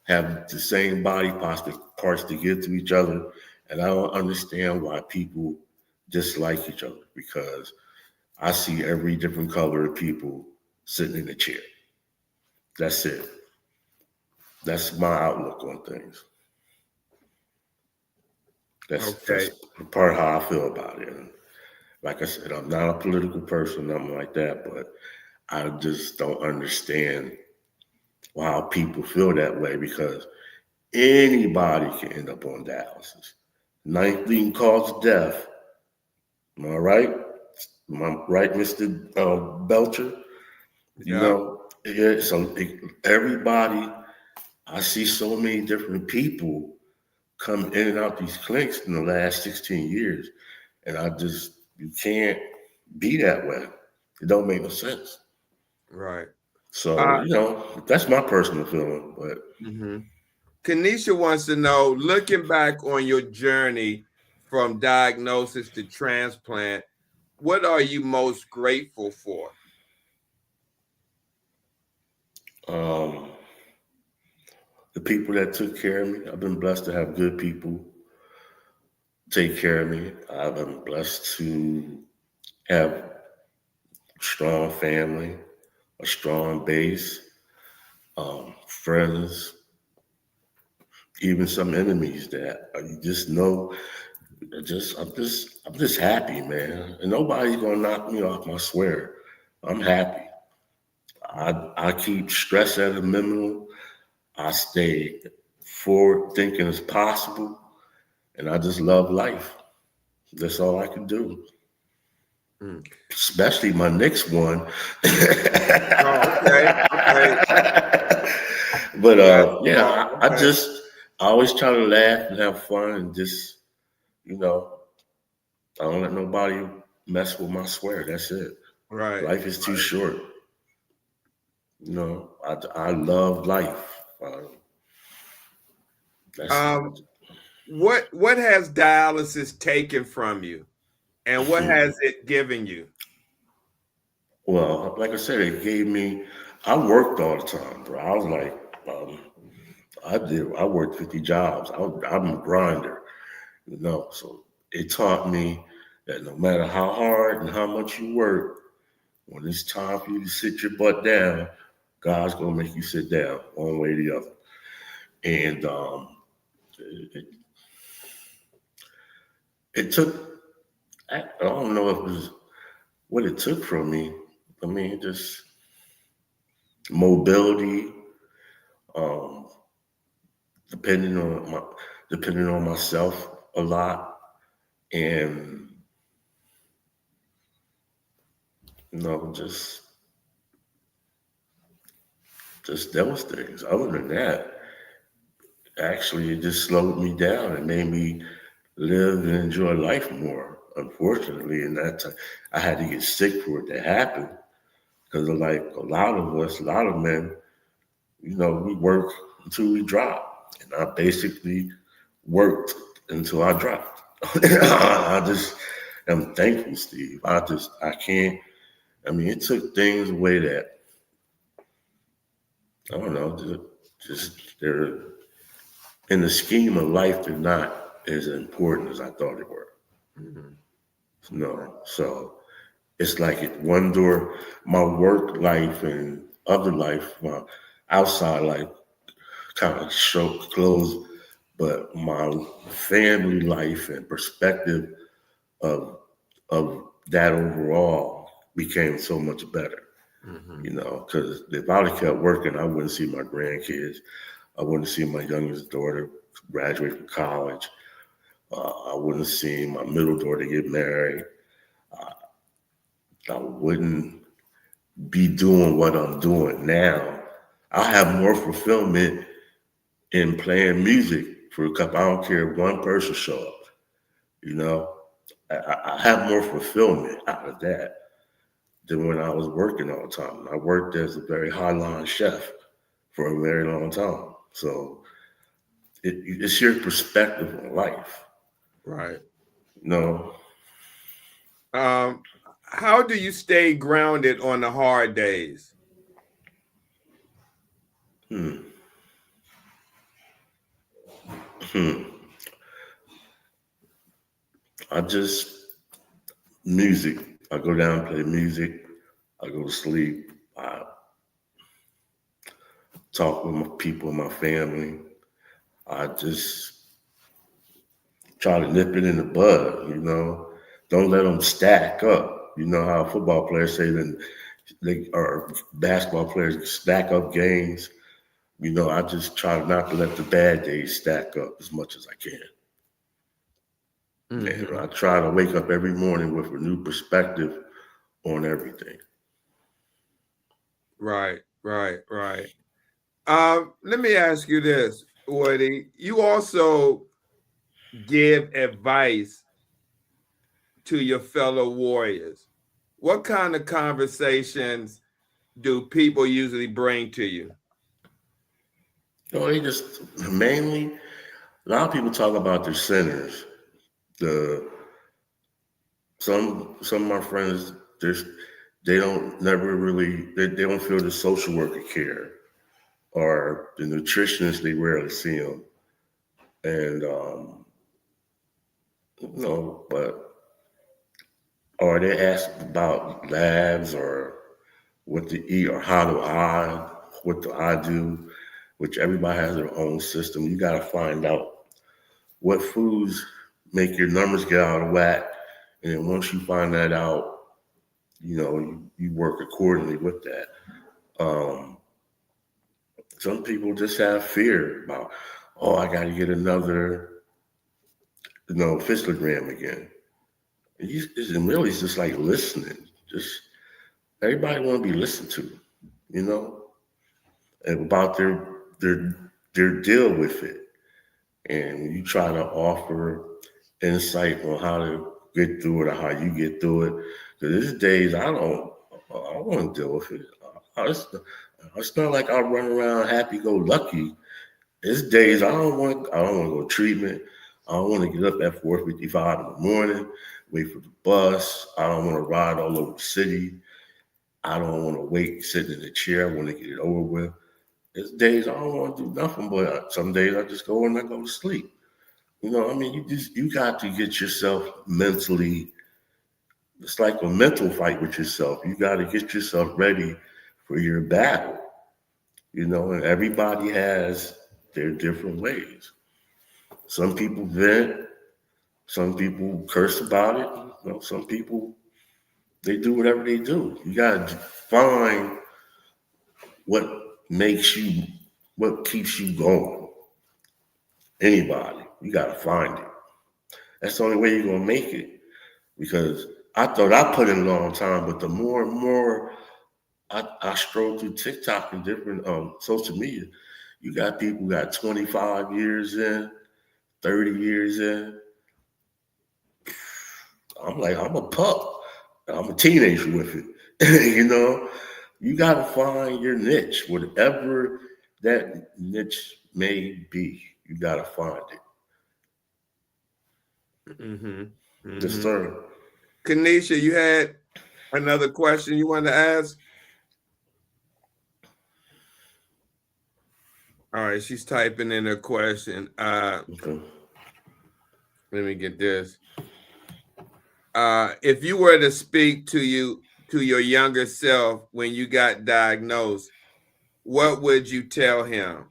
have the same body parts to give to each other. And I don't understand why people dislike each other, because I see every different color of people sitting in a chair. That's it. That's my outlook on things. That's Okay. part of how I feel about it. And like I said, I'm not a political person, nothing like that, but I just don't understand why people feel that way, because anybody can end up on dialysis. Ninth leading cause of death. Am I right? Am I right, Mr. Belcher? Yeah. Yeah, so everybody, I see so many different people come in and out these clinics in the last 16 years. And you can't be that way. It don't make no sense. Right. So, that's my personal feeling. But Kanisha wants to know, looking back on your journey from diagnosis to transplant, what are you most grateful for? um, the people that took care of me, I've been blessed to have good people take care of me. I've been blessed to have a strong family, a strong base, friends, even some enemies that you just know. I'm just happy, man. And nobody's gonna knock me off my square. I'm happy. I keep stress at a minimum. I stay forward thinking as possible, and I just love life. That's all I can do. Especially my next one. Oh, okay. Okay. But Oh, okay. I always try to laugh and have fun, and just, I don't let nobody mess with my square. That's it. Right. Life is too short. I love life. That's Um, what has dialysis taken from you, and what has it given you? well, like I said, it gave me. I worked all the time, bro. I was like, um, I worked 50 jobs. I'm a grinder, So it taught me that no matter how hard and how much you work, when it's time for you to sit your butt down, God's gonna make you sit down one way or the other. And it, it took. I don't know if it was what it took from me. I mean, just mobility, um, depending on my depending on myself a lot, and just those things. Other than that, actually, it just slowed me down and made me live and enjoy life more. Unfortunately, and I had to get sick for it to happen because, like a lot of us, a lot of men, we work until we drop, and I basically worked until I dropped. I just am thankful, Steve. I can't. I mean, it took things away that I don't know. Just they're in the scheme of life. They're not as important as I thought they were. Mhm. No, so it's like one door, my work life and other life, my outside life, kind of show closed, but my family life and perspective of that overall became so much better. Mhm. Because if I'd have kept working, I wouldn't see my grandkids. I wouldn't see my youngest daughter graduate from college. I wouldn't see my middle daughter get married. I wouldn't be doing what I'm doing now. I have more fulfillment in playing music for a couple. I don't care if one person show up. You know, I have more fulfillment out of that than when I was working all the time. I worked as a very high line chef for a very long time. So it's your perspective on life. Right. You know, Um, how do you stay grounded on the hard days? hmm, hmm. I just music. I go down and play music. I go to sleep. I talk with my people, my family. I just try to nip it in the bud. Don't let them stack up. You know how football players say that they or basketball players stack up games. I just try not to let the bad days stack up as much as I can. And I Hmm. try to wake up every morning with a new perspective on everything. Right, right, right. Let me ask you this, Woody. You also give advice to your fellow warriors. What kind of conversations do people usually bring to you? They just mainly a lot of people talk about their centers. The some of my friends there's they don't never really they don't feel the social worker care or the nutritionist they rarely see them and but or they ask about labs or what to eat or what do I do, which everybody has their own system. You got to find out what foods make your numbers get out of whack, and then once you find that out, you work accordingly with that. Um, some people just have fear about, oh, I got to get another, fistulogram again. And really, it's just like listening. Just everybody want to be listened to, you know, and about their their deal with it. And you try to offer insight on how to get through it or how you get through it. Because these days, I don't want to deal with it. It's not like I run around happy go lucky. There's days I don't want to go to treatment. I don't want to get up at 4:55 in the morning, wait for the bus. I don't want to ride all over the city. I don't want to wait, sit in the chair. I want to get it over with. There's days I don't want to do nothing, but some days I just go and I go to sleep. You know, I mean, you got to get yourself mentally. It's like a mental fight with yourself. You got to get yourself ready for your battle. You know, and everybody has their different ways. Some people vent, some people curse about it. You know, some people they do whatever they do. You got to find what makes you, what keeps you going. Anybody, you got to find it. That's the only way you're gonna make it. Because I thought I put in a long time, but the more and more I stroll through TikTok and different social media, you got people who got 25 years in, 30 years in. I'm like, I'm a pup. I'm a teenager with it. You know, you got to find your niche, whatever that niche may be. You got to find it. Mm-hmm. Yes, Mm-hmm. sir. Kanisha, you had another question you wanted to ask? All right, she's typing in a question. Okay. Let me get this. If you were to speak to your younger self when you got diagnosed, what would you tell him,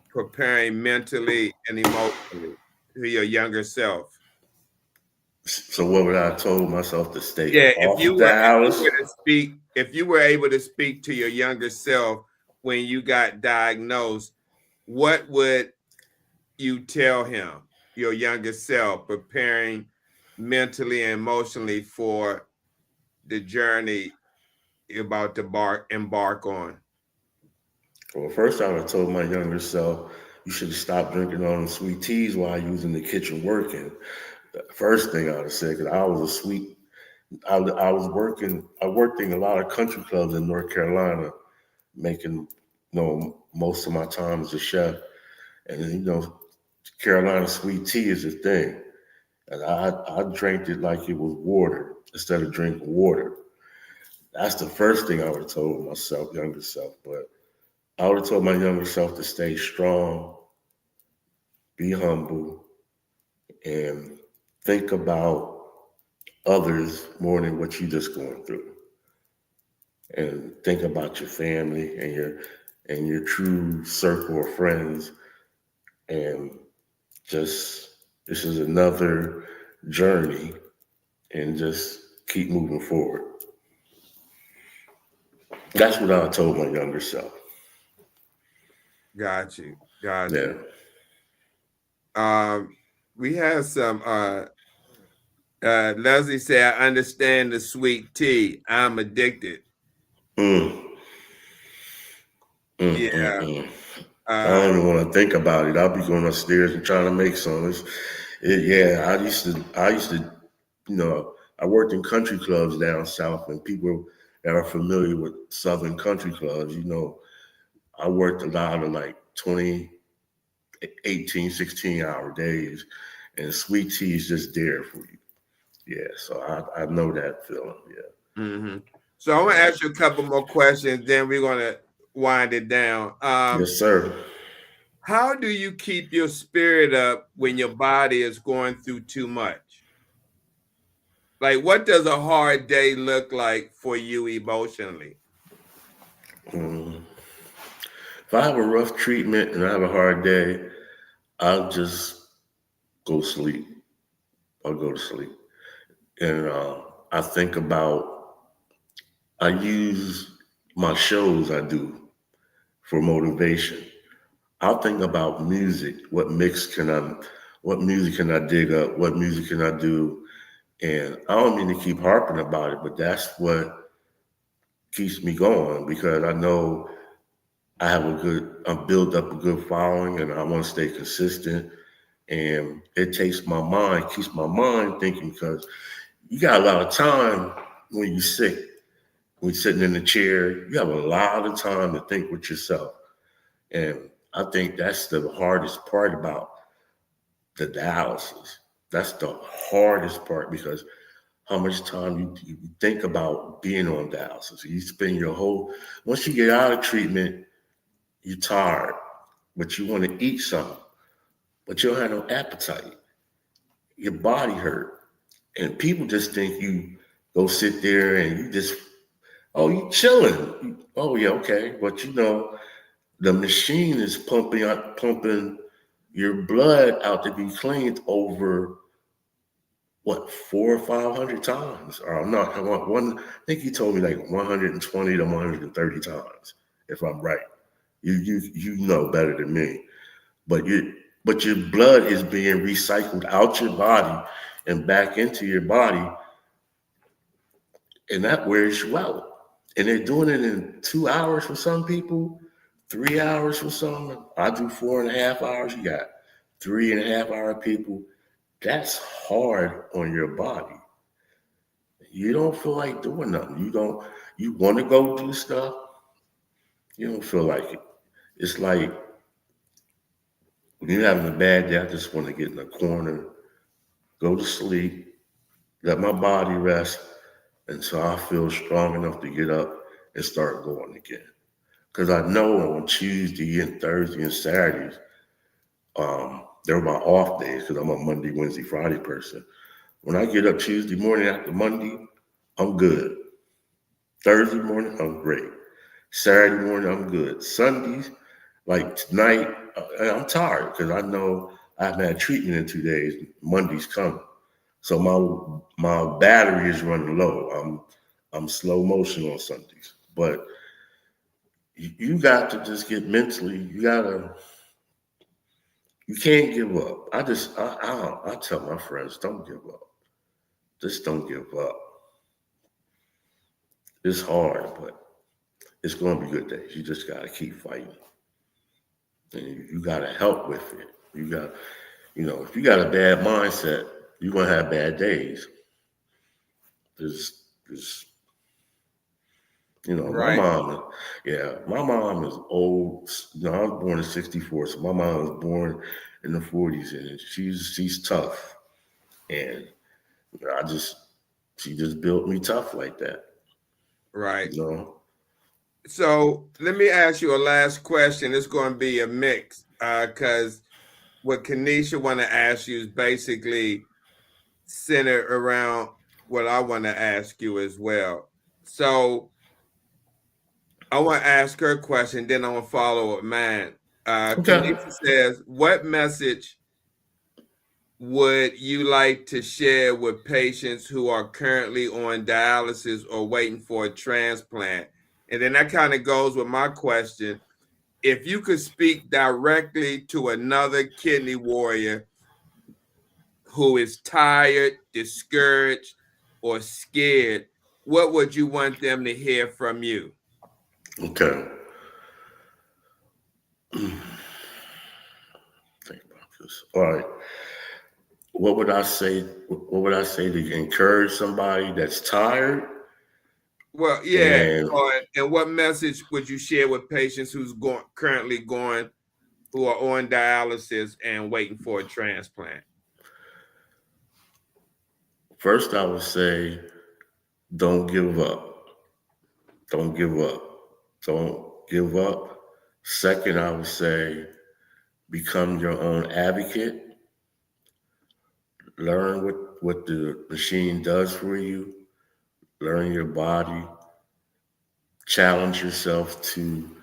preparing mentally and emotionally to your younger self? So what would I have told myself to stay Yeah, off of dialysis? if you were able to speak to your younger self when you got diagnosed, what would you tell him, your younger self, preparing mentally and emotionally for the journey you're about to embark on? Well, first I would have told my younger self, you should have stopped drinking all them sweet teas while you was in the kitchen working. The first thing I would have said, because I was a sweet, I was working, I worked in a lot of country clubs in North Carolina, making, most of my time as a chef. And then, Carolina sweet tea is a thing. And I drank it like it was water instead of drinking water. That's the first thing I would have told myself, younger self. But I would have told my younger self to stay strong, be humble, and think about others more than what you're just going through. And think about your family and your true circle of friends. And just this is another journey, and just keep moving forward. That's what I told my younger self. Got you. Got Yeah. you. We have some Leslie said, I understand the sweet tea. I'm addicted. Mm, Yeah. mm. I don't even want to think about it. I'll be going upstairs and trying to make some. Yeah, I used to, I worked in country clubs down south, and people that are familiar with Southern country clubs, I worked a lot of like 20, 18, 16-hour days, and sweet tea is just there for you. Yeah, so I know that feeling. Yeah. Mm-hmm. So I'm gonna ask you a couple more questions, then we're gonna wind it down. Yes, sir. How do you keep your spirit up when your body is going through too much? Like, what does a hard day look like for you emotionally? If I have a rough treatment and I have a hard day, I'll just go sleep. I'll go to sleep. And I think about, I use my shows I do for motivation. I'll think about music. What music can I dig up? What music can I do? And I don't mean to keep harping about it, but that's what keeps me going, because I know I've built up a good following, and I want to stay consistent. And it keeps my mind thinking, because you got a lot of time when you're sick. when you're sitting in the chair, you have a lot of time to think with yourself. And I think that's the hardest part about the dialysis. That's the hardest part because how much time you think about being on dialysis. You spend your whole, once you get out of treatment, you're tired, but you want to eat something, but you don't have no appetite. Your body hurt. And people just think you go sit there and you just, oh, you chilling. Oh, yeah, okay. But the machine is pumping your blood out to be cleaned over what 400 or 500 times, or not one. I think he told me like 120 to 130 times, if I'm right. You know better than me, but your blood is being recycled out your body and back into your body, and that wears you out. And they're doing it in 2 hours for some people, 3 hours for some. I do 4.5 hours. You got 3.5 hour people. That's hard on your body. You don't feel like doing nothing. You want to go do stuff. You don't feel like it. It's like when you're having a bad day, I just want to get in a corner, go to sleep, let my body rest until I feel strong enough to get up and start going again. Because I know on Tuesday and Thursday and Saturdays, they're my off days because I'm a Monday, Wednesday, Friday person. When I get up Tuesday morning after Monday, I'm good. Thursday morning, I'm great. Saturday morning, I'm good. Sundays, like tonight, I'm tired because I know I haven't had treatment in 2 days. Monday's coming, so my battery is running low. I'm slow motion on Sundays, but you got to just get mentally. You can't give up. I tell my friends, don't give up. Just don't give up. It's hard, but it's going to be good days. You just got to keep fighting. And you got to help with it. If you got a bad mindset, you're going to have bad days. There's my Right. mom is old. I was born in '64, so my mom was born in the '40s, and she's tough. And I just, she just built me tough like that, Right. you know? So let me ask you a last question. It's going to be a mix because what Kanisha want to ask you is basically centered around what I want to ask you as well. So I want to ask her a question, then I want to follow up mine. Okay. Kanisha says, what message would you like to share with patients who are currently on dialysis or waiting for a transplant? And then that kind of goes with my question. If you could speak directly to another kidney warrior who is tired, discouraged, or scared, what would you want them to hear from you? Okay. Think about this. All right. What would I say? What would I say to encourage somebody that's tired? Well, yeah. And And what message would you share with patients who's currently going who are on dialysis and waiting for a transplant? first, I would say, don't give up. Don't give up. Don't give up. Second, I would say, become your own advocate. Learn what the machine does for you. Learn your body. Challenge yourself to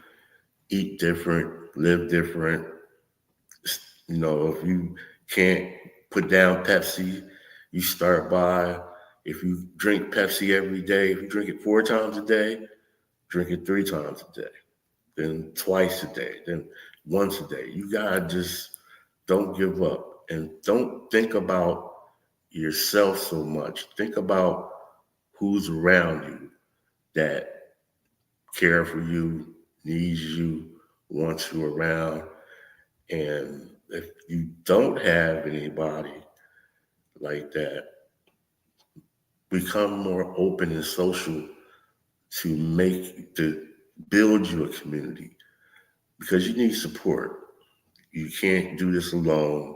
eat different, live different. If you can't put down Pepsi, you start by, if you drink Pepsi every day, if you drink it 4 times a day, drink it 3 times a day, then twice a day, then once a day. You gotta just don't give up and don't think about yourself so much. Think about who's around you that care for you, needs you, wants you around. And if you don't have anybody like that, become more open and social to build you a community because you need support. You can't do this alone.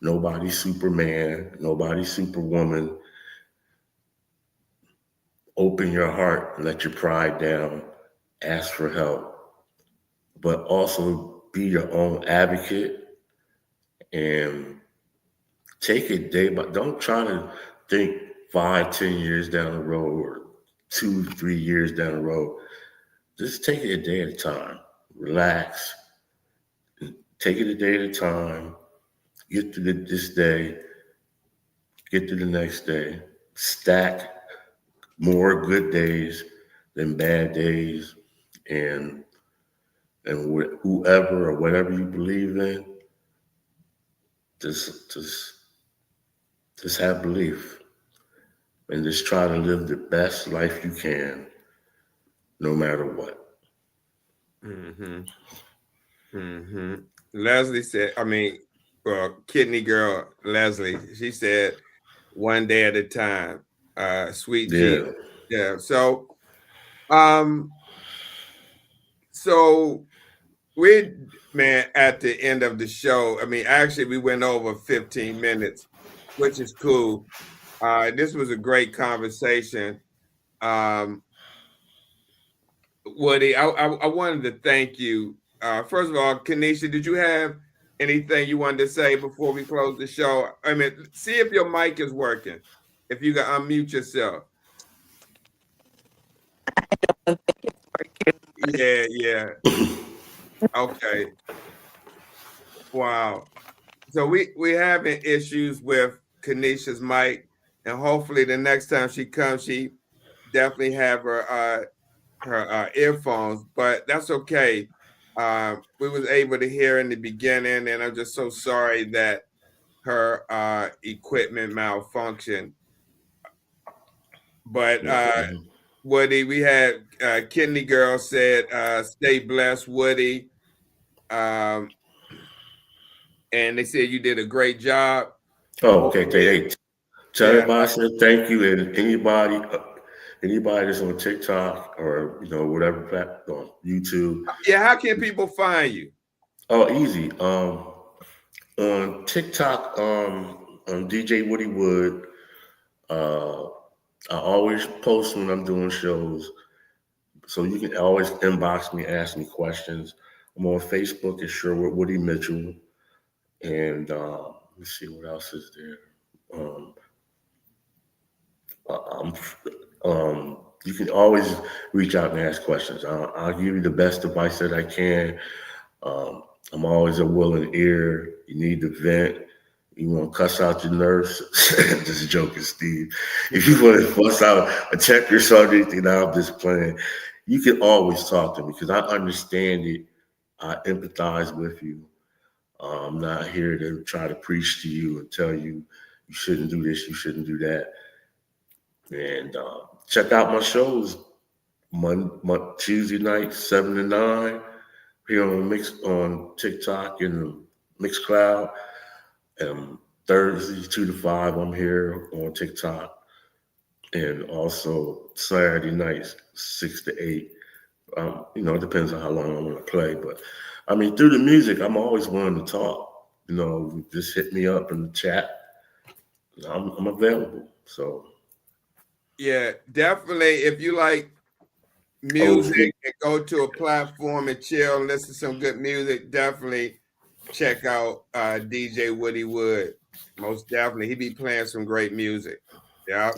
Nobody's Superman, nobody's Superwoman. Open your heart, let your pride down, ask for help, but also be your own advocate and take it day by. Don't try to think 5, 10 years down the road or 2, 3 years down the road. Just take it a day at a time. Relax. Take it a day at a time. Get through this day. Get through the next day. Stack more good days than bad days, and whoever or whatever you believe in, just have belief and just try to live the best life you can, no matter what. Mm-hmm. Mm-hmm. Leslie said, kidney girl Leslie, she said, one day at a time. Sweet G. Yeah. Yeah. Um, so we, man, at the end of the show, actually we went over 15 minutes, which is cool. This was a great conversation. Um, Woody, I wanted to thank you. First of all, Kanisha, did you have anything you wanted to say before we close the show? See if your mic is working. If you can unmute yourself. Yeah, yeah. Okay. Wow. So we having issues with Kanisha's mic, and hopefully the next time she comes, she definitely have her earphones, but that's okay. We was able to hear in the beginning, and I'm just so sorry that her equipment malfunctioned. But Woody, we had Kidney Girl said, "Stay blessed, Woody," and they said you did a great job. Oh, okay. Hey, tell Yeah, everybody I said thank you, and anybody that's on TikTok or whatever platform, YouTube. yeah. How can people find you? Oh, easy. On TikTok, on DJ Woody Wood. Uh, I always post when I'm doing shows, so you can always inbox me, ask me questions. I'm on Facebook at Sherwood Woody Mitchell, and let's see what else is there. I'm, you can always reach out and ask questions. I'll give you the best advice that I can. Um, I'm always a willing ear. You need to vent. You want to cuss out your nerves? Just joking, Steve. If you want to fuss out a check or something, I'm just playing. You can always talk to me because I understand it. I empathize with you. I'm not here to try to preach to you and tell you you shouldn't do this, you shouldn't do that. And check out my shows Tuesday night, 7 to 9, here on TikTok and Mixcloud. Thursday 2 to 5, I'm here on TikTok, and also Saturday nights 6 to 8. It depends on how long I'm gonna play, but through the music, I'm always willing to talk. Just hit me up in the chat. I'm available. So Yeah, definitely. If you like music and go to a platform and chill and listen to some good music, definitely check out DJ Woody Wood. Most definitely. He be playing some great music. Yeah.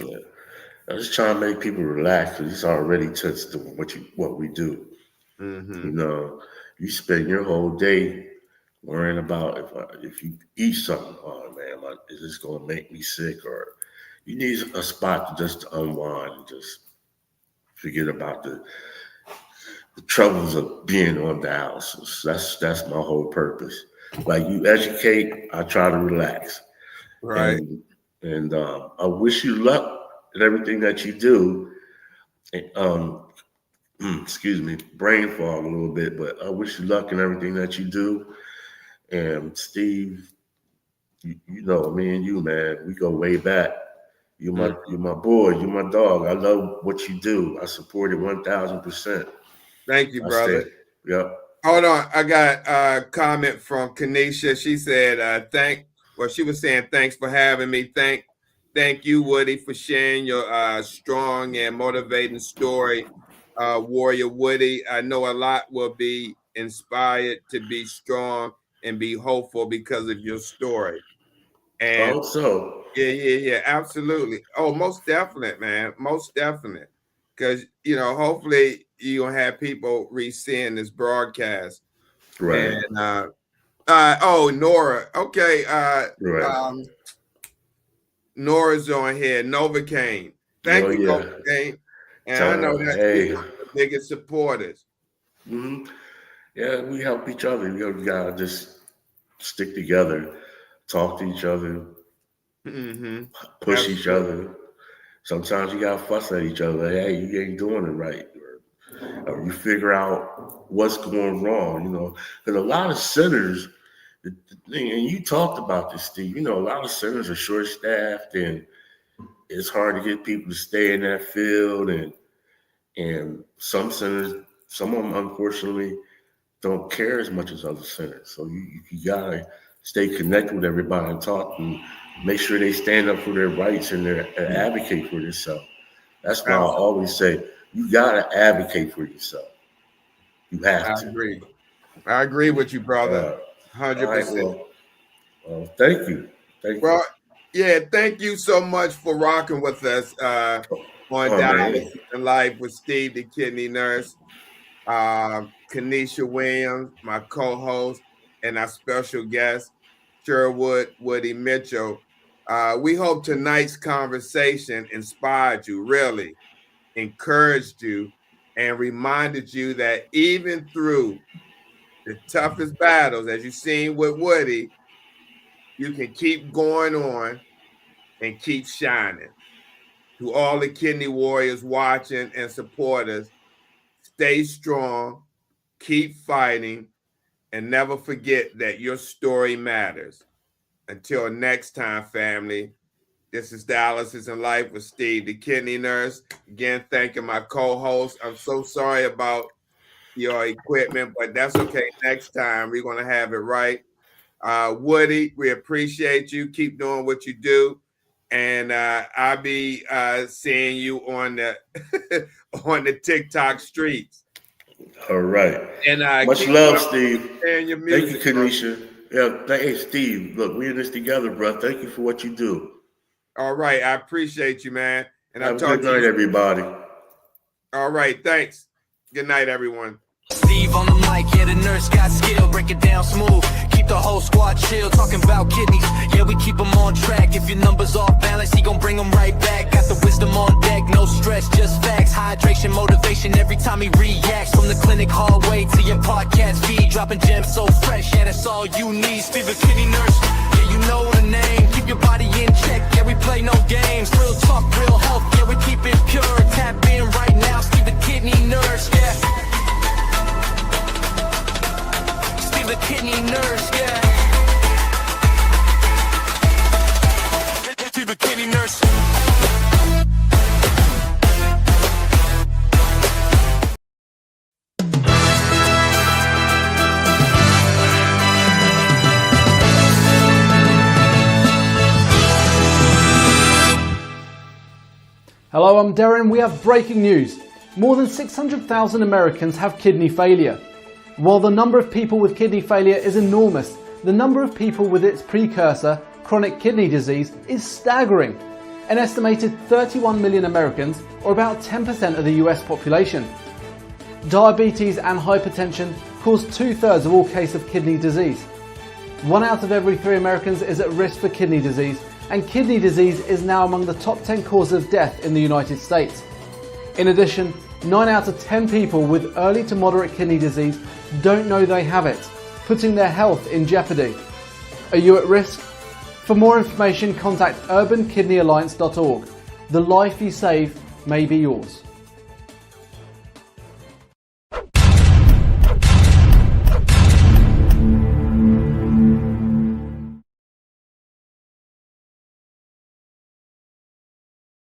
I'm just trying to make people relax because it's already touched to what we do. Mm-hmm. You spend your whole day worrying about if you eat something. Oh man, is this going to make me sick? Or you need a spot to unwind and just forget about the troubles of being on dialysis. That's my whole purpose. Like you educate, I try to relax. Right. And I wish you luck in everything that you do. Excuse me, brain fog a little bit, but I wish you luck in everything that you do. And Steve, me and you, man, we go way back. You're my boy. You're my dog. I love what you do. I support it 1,000%. Thank you, I brother. stay. Yep. Hold on. I got a comment from Kanisha. She said, she was saying, thanks for having me. Thank you, Woody, for sharing your strong and motivating story. Warrior Woody, I know a lot will be inspired to be strong and be hopeful because of your story. And Also, yeah, absolutely. Oh, most definite, man. Most definite. Because, hopefully you're going to have people re-seeing this broadcast. right. And Nora. Okay. Right. Nora's on here. Novocaine. Thank you, yeah. Novocaine. And I know that you're one of the biggest supporters. Mm-hmm. Yeah, we help each other. We gotta just stick together, talk to each other, push each other. Sometimes you gotta fuss at each other. Hey, you ain't doing it right. Or you figure out what's going wrong, because a lot of centers, and you talked about this, Steve, a lot of centers are short-staffed and it's hard to get people to stay in that field. And some centers, some of them, unfortunately, don't care as much as other centers. So you gotta stay connected with everybody and talk and make sure they stand up for their rights and advocate for themselves. That's why I always say, you gotta advocate for yourself. You have to. I agree with you, brother. 100%. Right, well, thank you. Thank you so much for rocking with us on Dialysis and Life with Steve, the kidney nurse, Kanisha Williams, my co-host, and our special guest, Sherwood Woody Mitchell. We hope tonight's conversation inspired you, really encouraged you, and reminded you that even through the toughest battles, as you've seen with Woody, you can keep going on and keep shining. To all the kidney warriors watching and supporters, stay strong, keep fighting, and never forget that your story matters. Until next time, family, this is Dialysis and Life with Steve, the kidney nurse. Again, thanking my co-host. I'm so sorry about your equipment, but that's okay. Next time, we're going to have it right. Woody, we appreciate you. Keep doing what you do. And I'll be seeing you on the on the TikTok streets. All right. And much love, Steve. Thank you, Kanisha. Yeah, hey, Steve. Look, we're in this together, bro. Thank you for what you do. All right, I appreciate you, man. And have a good night, everybody. All right, thanks. Good night, everyone. Steve on the mic, yeah, the nurse got skill, break it down smooth. Keep the whole squad chill, talking about kidneys. Yeah, we keep them on track. If your numbers off balance, he gon' bring them right back. Got the wisdom on deck, no stress, just facts. Hydration, motivation every time he reacts. From the clinic hallway to your podcast feed, dropping gems so fresh. Yeah, that's all you need. Steve the kidney nurse, yeah, you know the name. Keep your body in check, yeah, we play no games. Real talk, real health, yeah, we keep it pure. Tap in right now, Steve the kidney nurse, yeah. The kidney nurse, yeah. To the kidney nurse. Hello, I'm Darren. We have breaking news. More than 600,000 Americans have kidney failure. While the number of people with kidney failure is enormous, the number of people with its precursor, chronic kidney disease, is staggering. An estimated 31 million Americans, or about 10% of the US population. Diabetes and hypertension cause 2/3 of all cases of kidney disease. 1 out of every 3 Americans is at risk for kidney disease, and kidney disease is now among the top 10 causes of death in the United States. In addition, 9 out of 10 people with early to moderate kidney disease don't know they have it, putting their health in jeopardy. Are you at risk? For more information, contact urbankidneyalliance.org. The life you save may be yours.